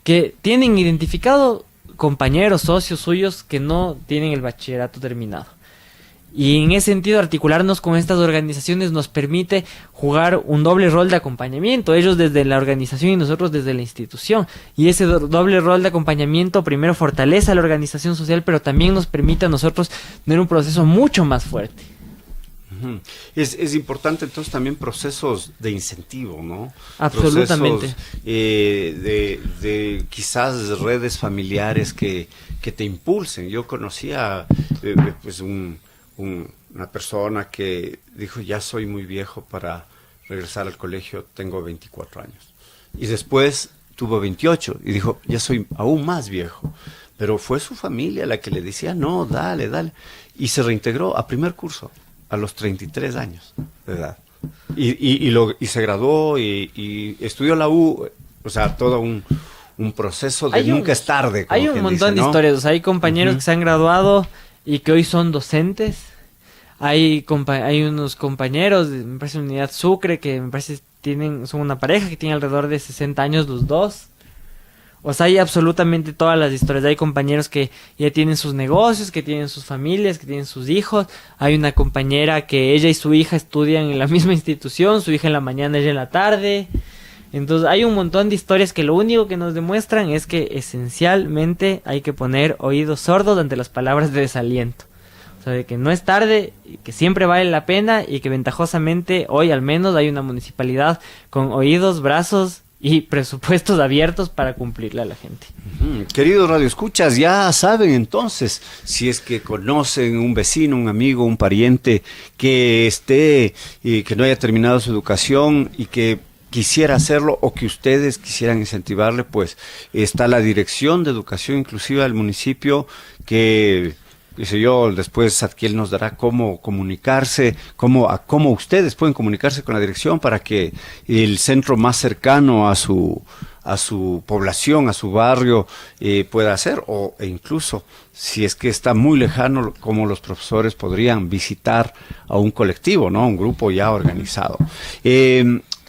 que tienen identificado compañeros, socios suyos que no tienen el bachillerato terminado. Y en ese sentido, articularnos con estas organizaciones nos permite jugar un doble rol de acompañamiento, ellos desde la organización y nosotros desde la institución. Y ese doble rol de acompañamiento primero fortalece a la organización social, pero también nos permite a nosotros tener un proceso mucho más fuerte. Es importante entonces también procesos de incentivo, ¿no? Absolutamente. Procesos, de quizás redes familiares que te impulsen. Yo conocía pues una persona que dijo, ya soy muy viejo para regresar al colegio, tengo 24 años. Y después tuvo 28 y dijo, ya soy aún más viejo. Pero fue su familia la que le decía, no, dale. Y se reintegró a primer curso a los 33 años de edad. Y se graduó y estudió la U, o sea, todo un proceso de nunca es tarde. Como hay un montón de historias, o sea, hay compañeros que se han graduado y que hoy son docentes. Hay unos compañeros, me parece Unidad Sucre, que me parece son una pareja que tiene alrededor de 60 años los dos. O sea, hay absolutamente todas las historias. Hay compañeros que ya tienen sus negocios, que tienen sus familias, que tienen sus hijos. Hay una compañera que ella y su hija estudian en la misma institución, su hija en la mañana, ella en la tarde. Entonces hay un montón de historias que lo único que nos demuestran es que esencialmente hay que poner oídos sordos ante las palabras de desaliento. O sea, de que no es tarde, que siempre vale la pena y que ventajosamente hoy al menos hay una municipalidad con oídos, brazos y presupuestos abiertos para cumplirle a la gente. Queridos radioescuchas, ya saben entonces, si es que conocen un vecino, un amigo, un pariente que esté y que no haya terminado su educación y que quisiera hacerlo o que ustedes quisieran incentivarle, pues está la Dirección de Educación Inclusiva del municipio que... Dice yo, después Zadkiel nos dará cómo comunicarse, cómo ustedes pueden comunicarse con la dirección para que el centro más cercano a su población, a su barrio, pueda hacer, e incluso, si es que está muy lejano, como los profesores podrían visitar a un colectivo, ¿no? Un grupo ya organizado.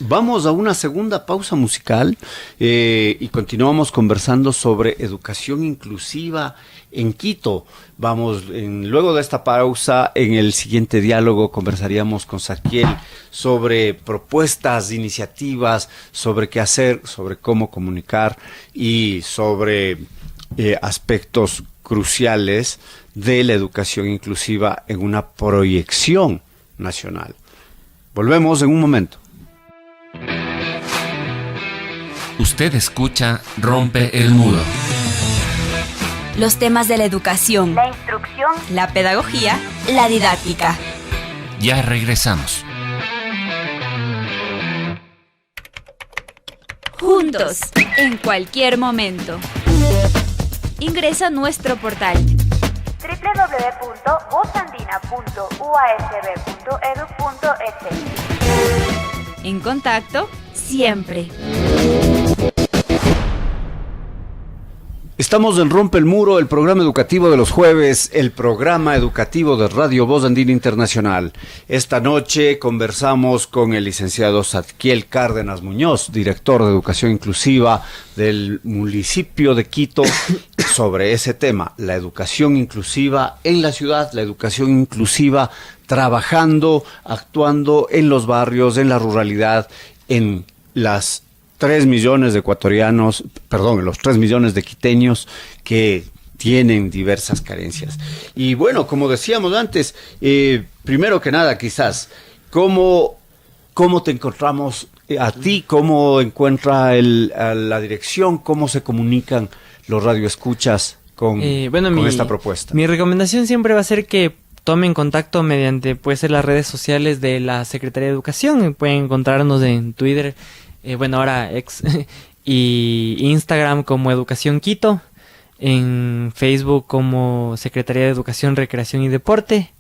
Vamos a una segunda pausa musical y continuamos conversando sobre educación inclusiva en Quito. Luego de esta pausa, en el siguiente diálogo conversaríamos con Zadkiel sobre propuestas, iniciativas, sobre qué hacer, sobre cómo comunicar y sobre aspectos cruciales de la educación inclusiva en una proyección nacional. Volvemos en un momento. Usted escucha Rompe el Muro. Los temas de la educación, La instrucción, la pedagogía, la didáctica. Ya regresamos. Juntos, en cualquier momento. Ingresa a nuestro portal www.vozandina.uasb.edu.es. En contacto siempre. Estamos en Rompe el Muro, el programa educativo de los jueves, el programa educativo de Radio Voz Andina Internacional. Esta noche conversamos con el licenciado Zadkiel Cárdenas Muñoz, director de Educación Inclusiva del municipio de Quito, sobre ese tema, la educación inclusiva en la ciudad, la educación inclusiva trabajando, actuando en los barrios, en la ruralidad, en las 3 millones de ecuatorianos, perdón, los 3 millones de quiteños que tienen diversas carencias. Y bueno, como decíamos antes, primero que nada quizás, ¿cómo te encontramos a ti? ¿Cómo encuentra a la dirección? ¿Cómo se comunican los radioescuchas con esta propuesta? Mi recomendación siempre va a ser que tomen contacto mediante, puede ser las redes sociales de la Secretaría de Educación. Pueden encontrarnos en Twitter, ahora ex, y Instagram como Educación Quito, en Facebook como Secretaría de Educación, Recreación y Deporte.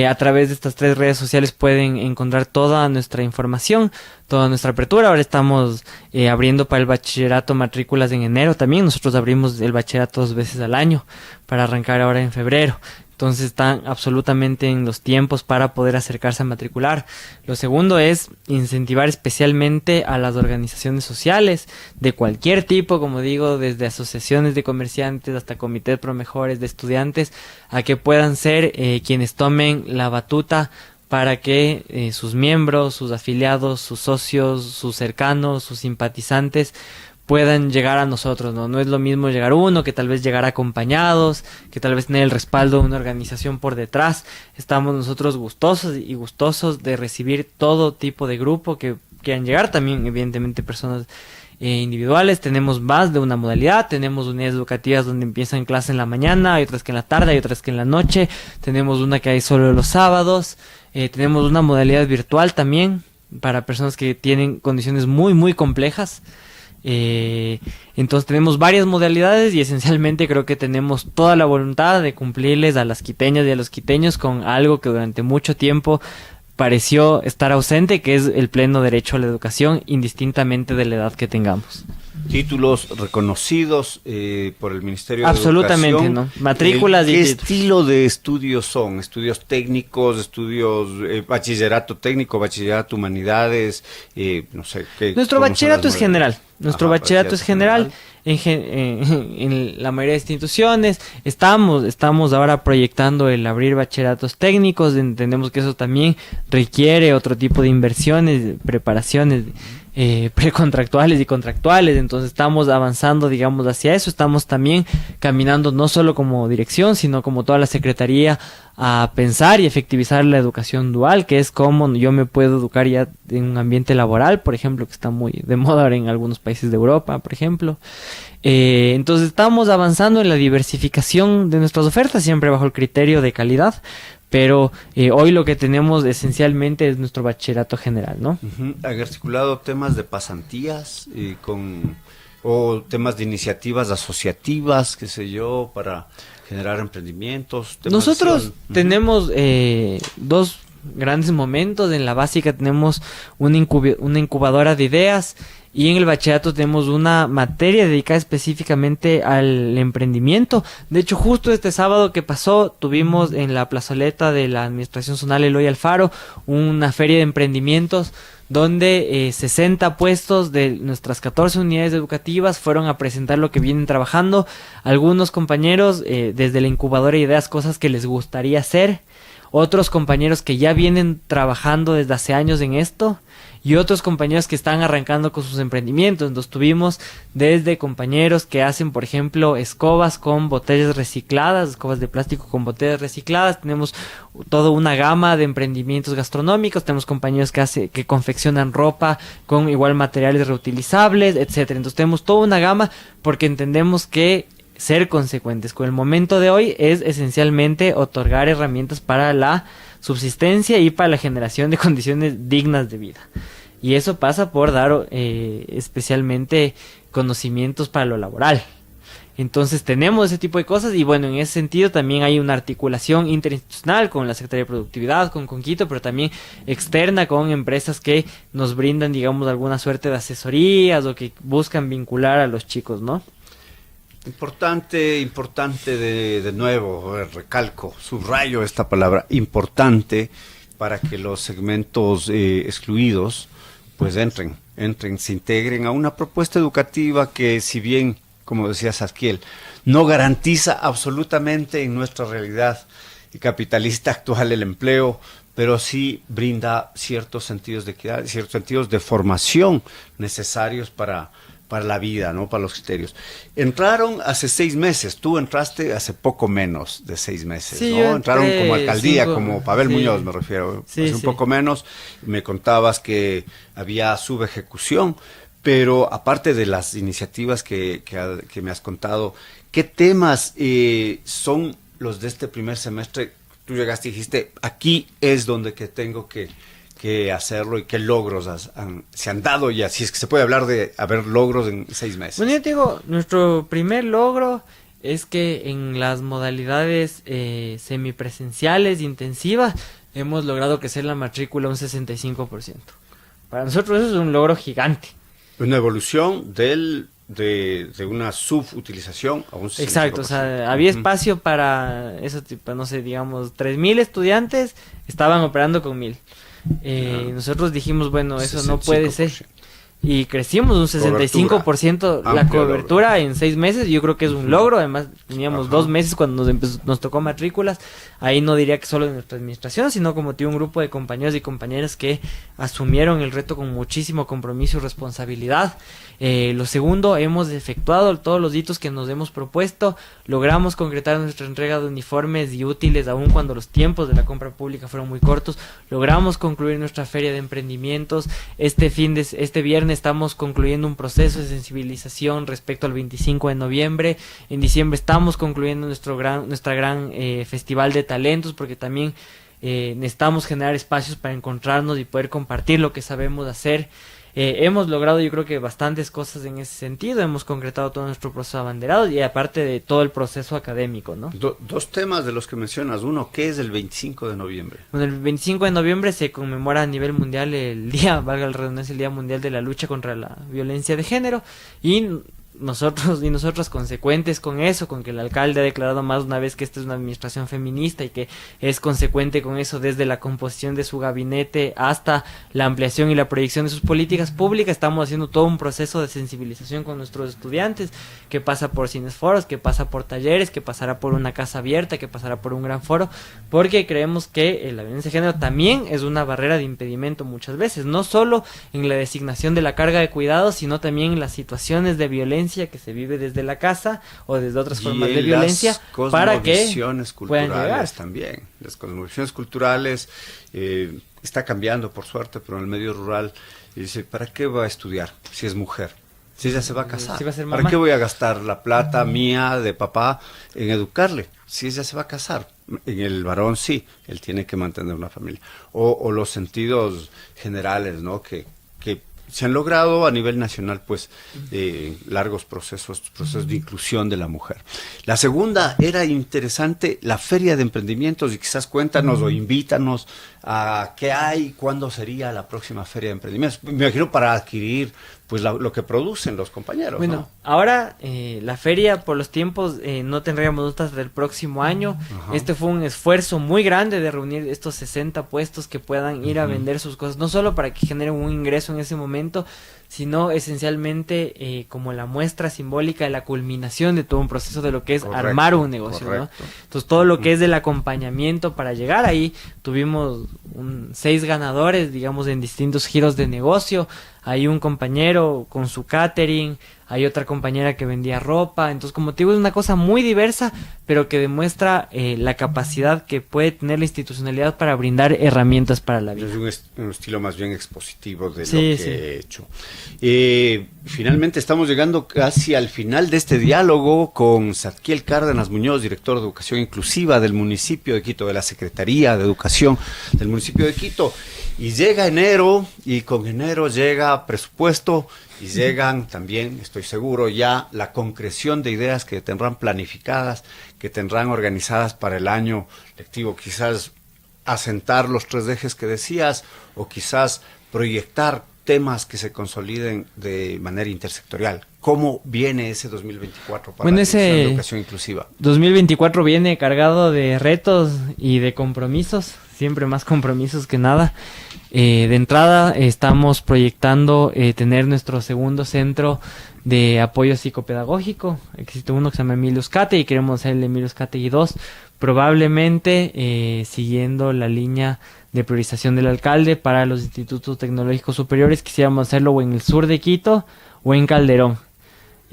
A través de estas 3 redes sociales pueden encontrar toda nuestra información, toda nuestra apertura. Ahora estamos abriendo para el bachillerato matrículas en enero también. Nosotros abrimos el bachillerato 2 veces al año para arrancar ahora en febrero. Entonces están absolutamente en los tiempos para poder acercarse a matricular. Lo segundo es incentivar especialmente a las organizaciones sociales de cualquier tipo, como digo, desde asociaciones de comerciantes hasta comités promejores de estudiantes, a que puedan ser quienes tomen la batuta para que sus miembros, sus afiliados, sus socios, sus cercanos, sus simpatizantes puedan llegar a nosotros, ¿no? No es lo mismo llegar uno, que tal vez llegar acompañados, que tal vez tener el respaldo de una organización por detrás. Estamos nosotros gustosos de recibir todo tipo de grupo que quieran llegar, también evidentemente personas individuales. Tenemos más de una modalidad, tenemos unidades educativas donde empiezan clase en la mañana, hay otras que en la tarde, hay otras que en la noche, tenemos una que hay solo los sábados, tenemos una modalidad virtual también para personas que tienen condiciones muy complejas. Entonces tenemos varias modalidades y esencialmente creo que tenemos toda la voluntad de cumplirles a las quiteñas y a los quiteños con algo que durante mucho tiempo pareció estar ausente, que es el pleno derecho a la educación, indistintamente de la edad que tengamos. Títulos reconocidos por el Ministerio de Absolutamente, Educación. ¿no? Matrículas y ¿Qué títulos. estilo de estudios son? ¿Estudios técnicos, estudios bachillerato técnico, bachillerato humanidades? No sé. Nuestro bachillerato es general. Nuestro bachillerato es general. En la mayoría de instituciones. Estamos ahora proyectando el abrir bachilleratos técnicos. Entendemos que eso también requiere otro tipo de inversiones, preparaciones precontractuales y contractuales. Entonces estamos avanzando, digamos, hacia eso. Estamos también caminando no solo como dirección, sino como toda la secretaría a pensar y efectivizar la educación dual, que es cómo yo me puedo educar ya en un ambiente laboral, por ejemplo, que está muy de moda ahora en algunos países de Europa, por ejemplo. Entonces estamos avanzando en la diversificación de nuestras ofertas, siempre bajo el criterio de calidad, pero hoy lo que tenemos esencialmente es nuestro bachillerato general, ¿no? ¿Han articulado temas de pasantías o temas de iniciativas asociativas, qué sé yo, para generar emprendimientos? Nosotros tenemos dos grandes momentos. En la básica tenemos una incubadora de ideas, y en el bachillerato tenemos una materia dedicada específicamente al emprendimiento. De hecho, justo este sábado que pasó, tuvimos en la plazoleta de la Administración Zonal Eloy Alfaro una feria de emprendimientos donde 60 puestos de nuestras 14 unidades educativas fueron a presentar lo que vienen trabajando. Algunos compañeros desde la incubadora de ideas, cosas que les gustaría hacer. Otros compañeros que ya vienen trabajando desde hace años en esto, y otros compañeros que están arrancando con sus emprendimientos. Entonces tuvimos desde compañeros que hacen, por ejemplo, escobas con botellas recicladas, escobas de plástico con botellas recicladas. Tenemos toda una gama de emprendimientos gastronómicos. Tenemos compañeros que confeccionan ropa con igual materiales reutilizables, etcétera. Entonces tenemos toda una gama, porque entendemos que ser consecuentes con el momento de hoy es esencialmente otorgar herramientas para la subsistencia y para la generación de condiciones dignas de vida. Y eso pasa por dar especialmente conocimientos para lo laboral. Entonces tenemos ese tipo de cosas, y bueno, en ese sentido también hay una articulación interinstitucional con la Secretaría de Productividad, con Conquito, pero también externa con empresas que nos brindan, digamos, alguna suerte de asesorías o que buscan vincular a los chicos, ¿no? Importante de nuevo, recalco, subrayo esta palabra, importante, para que los segmentos excluidos pues entren, se integren a una propuesta educativa que, si bien, como decía Zadkiel, no garantiza absolutamente en nuestra realidad capitalista actual el empleo, pero sí brinda ciertos sentidos de equidad, ciertos sentidos de formación necesarios para la vida, ¿no? Para los criterios. Entraron hace 6 meses, tú entraste hace poco menos de 6 meses, sí, ¿no? Entraron como alcaldía, 5, como Pavel sí. Muñoz, me refiero, Sí, hace un poco menos. Me contabas que había subejecución, pero aparte de las iniciativas que me has contado, ¿qué temas son los de este primer semestre? Tú llegaste y dijiste, aquí es donde que tengo que hacerlo, y qué logros se han dado, y así es que se puede hablar de haber logros en 6 meses. Bueno, yo te digo, nuestro primer logro es que en las modalidades semipresenciales intensivas hemos logrado crecer la matrícula un 65%. Para nosotros eso es un logro gigante. Una evolución del de una subutilización a un 65%. Exacto, o sea, había espacio para eso, tipo, no sé, digamos, 3.000 estudiantes estaban operando con 1.000. Nosotros dijimos, bueno, eso no puede ser. Y crecimos un 65% la cobertura en 6 meses. Yo creo que es un logro. Además, teníamos 2 meses cuando nos tocó matrículas. Ahí no diría que solo de nuestra administración, sino como un grupo de compañeros y compañeras que asumieron el reto con muchísimo compromiso y responsabilidad. Lo segundo, hemos efectuado todos los hitos que nos hemos propuesto. Logramos concretar nuestra entrega de uniformes y útiles, aun cuando los tiempos de la compra pública fueron muy cortos. Logramos concluir nuestra feria de emprendimientos. Este viernes estamos concluyendo un proceso de sensibilización respecto al 25 de noviembre. En diciembre estamos concluyendo nuestra gran festival de talentos, porque también necesitamos generar espacios para encontrarnos y poder compartir lo que sabemos hacer. Hemos logrado, yo creo que bastantes cosas en ese sentido. Hemos concretado todo nuestro proceso de abanderados y aparte de todo el proceso académico, ¿no? Dos temas de los que mencionas. Uno, ¿qué es el 25 de noviembre? Bueno, el 25 de noviembre se conmemora a nivel mundial el día, valga la redundancia, el Día Mundial de la Lucha contra la Violencia de Género, y nosotros y nosotras consecuentes con eso, con que el alcalde ha declarado más de una vez que esta es una administración feminista y que es consecuente con eso desde la composición de su gabinete hasta la ampliación y la proyección de sus políticas públicas. Estamos haciendo todo un proceso de sensibilización con nuestros estudiantes que pasa por cinesforos, que pasa por talleres, que pasará por una casa abierta, que pasará por un gran foro, porque creemos que la violencia de género también es una barrera de impedimento muchas veces, no solo en la designación de la carga de cuidados, sino también en las situaciones de violencia que se vive desde la casa o desde otras formas de violencia, para que puedan llegar. También las cosmovisiones culturales está cambiando por suerte, pero en el medio rural dice, ¿para qué va a estudiar si es mujer? Si ella se va a casar, si va a ser ¿para qué voy a gastar la plata mía, de papá, en educarle? Si ella se va a casar. En el varón sí, él tiene que mantener una familia. O los sentidos generales, ¿no? Que se han logrado a nivel nacional, pues, largos procesos de inclusión de la mujer. La segunda era interesante, la feria de emprendimientos, y quizás cuéntanos o invítanos a qué hay, cuándo sería la próxima feria de emprendimientos. Me imagino para adquirir pues lo que producen los compañeros. Bueno, ¿no? Ahora la feria por los tiempos no tendríamos hasta el próximo año. Ajá. Este fue un esfuerzo muy grande de reunir estos 60 puestos que puedan ir a vender sus cosas, no solo para que generen un ingreso en ese momento, sino esencialmente como la muestra simbólica de la culminación de todo un proceso de lo que es armar un negocio, ¿no? Entonces todo lo que es del acompañamiento para llegar ahí, tuvimos 6 ganadores, digamos, en distintos giros de negocio. Hay un compañero con su catering, hay otra compañera que vendía ropa. Entonces, como te digo, es una cosa muy diversa, pero que demuestra la capacidad que puede tener la institucionalidad para brindar herramientas para la vida. Es un estilo más bien expositivo de lo que he hecho. Finalmente estamos llegando casi al final de este diálogo con Zadkiel Cárdenas Muñoz, director de Educación Inclusiva del municipio de Quito, de la Secretaría de Educación del municipio de Quito. Y llega enero, y con enero llega presupuesto, y llegan también, estoy seguro, ya la concreción de ideas que tendrán planificadas, que tendrán organizadas para el año lectivo. Quizás asentar los 3 ejes que decías, o quizás proyectar temas que se consoliden de manera intersectorial. ¿Cómo viene ese 2024 para la educación inclusiva? 2024 viene cargado de retos y de compromisos, siempre más compromisos que nada. De entrada estamos proyectando tener nuestro segundo centro de apoyo psicopedagógico. Existe uno que se llama Emilio Uzcategui y queremos hacer el Emilio Uzcategui 2, probablemente siguiendo la línea de priorización del alcalde para los institutos tecnológicos superiores. Quisiéramos hacerlo o en el sur de Quito o en Calderón.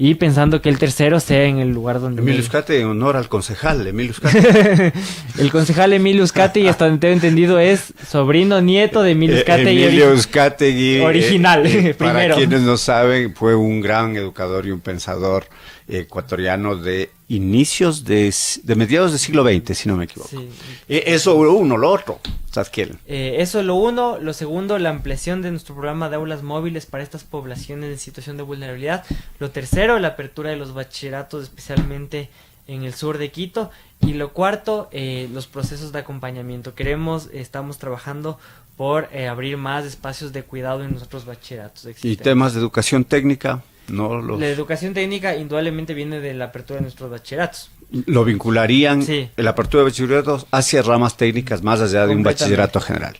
Y pensando que el tercero sea en el lugar donde... Emilio Uzcategui, en honor al concejal Emilio Uzcategui. El concejal Emilio Uzcategui, hasta donde tengo entendido, es sobrino nieto de Emilio Uzcategui. Emilio Uzcategui, original, primero. Para quienes no saben, fue un gran educador y un pensador ecuatoriano de inicios de mediados del siglo XX, si no me equivoco. Sí. Eso uno, lo otro, Zadkiel. Eso lo uno. Lo segundo, la ampliación de nuestro programa de aulas móviles para estas poblaciones en situación de vulnerabilidad. Lo tercero, la apertura de los bachilleratos, especialmente en el sur de Quito. Y lo cuarto, los procesos de acompañamiento. Estamos trabajando por abrir más espacios de cuidado en nuestros bachilleratos. ¿Y temas de educación técnica? no los... La educación técnica indudablemente viene de la apertura de nuestros bachilleratos. Lo vincularían, Sí. la apertura de bachilleratos hacia ramas técnicas más allá de un Completamente. bachillerato general.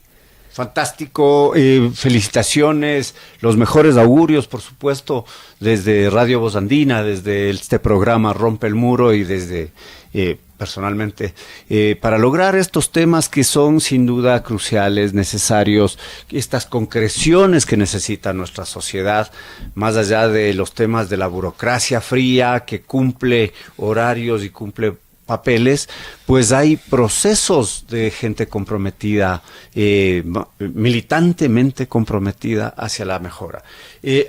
Fantástico, felicitaciones, los mejores augurios, por supuesto, desde Radio Voz Andina, desde este programa Rompe el Muro y desde personalmente, para lograr estos temas que son sin duda cruciales, necesarios, estas concreciones que necesita nuestra sociedad, más allá de los temas de la burocracia fría que cumple horarios y cumple papeles, pues hay procesos de gente comprometida, militantemente comprometida hacia la mejora.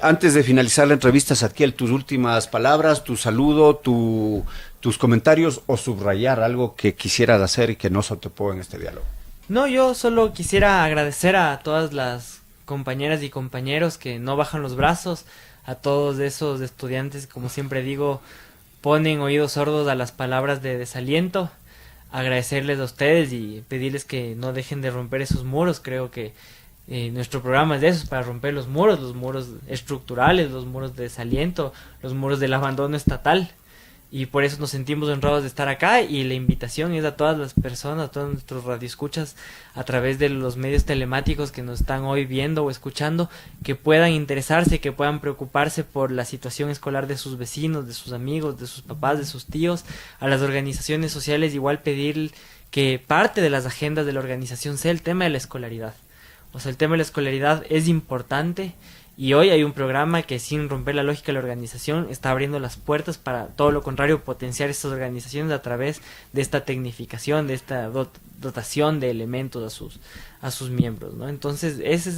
Antes de finalizar la entrevista, Zadkiel, tus últimas palabras, tu saludo, tus comentarios o subrayar algo que quisieras hacer y que no se topó en este diálogo. No, yo solo quisiera agradecer a todas las compañeras y compañeros que no bajan los brazos, a todos esos estudiantes, como siempre digo, ponen oídos sordos a las palabras de desaliento, agradecerles a ustedes y pedirles que no dejen de romper esos muros. Creo que nuestro programa es de eso, para romper los muros estructurales, los muros de desaliento, los muros del abandono estatal. Y por eso nos sentimos honrados de estar acá, y la invitación es a todas las personas, a todos nuestros radioescuchas a través de los medios telemáticos que nos están hoy viendo o escuchando, que puedan interesarse, que puedan preocuparse por la situación escolar de sus vecinos, de sus amigos, de sus papás, de sus tíos. A las organizaciones sociales igual pedir que parte de las agendas de la organización sea el tema de la escolaridad. O sea, el tema de la escolaridad es importante. Y hoy hay un programa que, sin romper la lógica de la organización, está abriendo las puertas para, todo lo contrario, potenciar estas organizaciones a través de esta tecnificación, de esta dotación de elementos a sus miembros, ¿no? Entonces, esa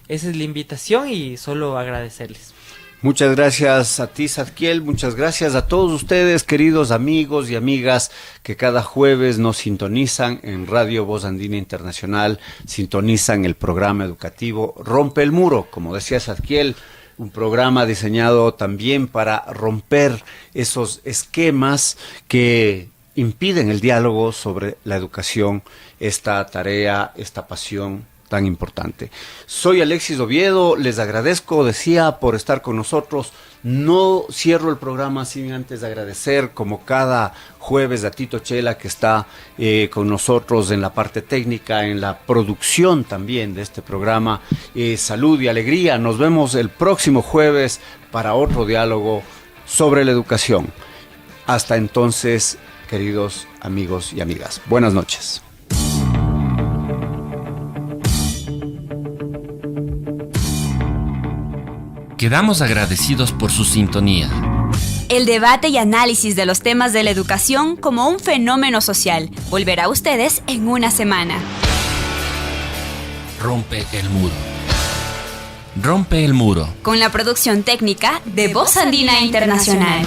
es la invitación, y solo agradecerles. Muchas gracias a ti, Zadkiel, muchas gracias a todos ustedes, queridos amigos y amigas que cada jueves nos sintonizan en Radio Voz Andina Internacional, sintonizan el programa educativo Rompe el Muro, como decía Zadkiel, un programa diseñado también para romper esos esquemas que impiden el diálogo sobre la educación, esta tarea, esta pasión tan importante. Soy Alexis Oviedo, les agradezco, decía, por estar con nosotros. No cierro el programa sin antes agradecer, como cada jueves, a Tito Chela, que está con nosotros en la parte técnica, en la producción también de este programa. Salud y alegría. Nos vemos el próximo jueves para otro diálogo sobre la educación. Hasta entonces, queridos amigos y amigas, buenas noches. Quedamos agradecidos por su sintonía. El debate y análisis de los temas de la educación como un fenómeno social volverá a ustedes en una semana. Rompe el muro. Rompe el muro. Con la producción técnica de Voz Andina Internacional.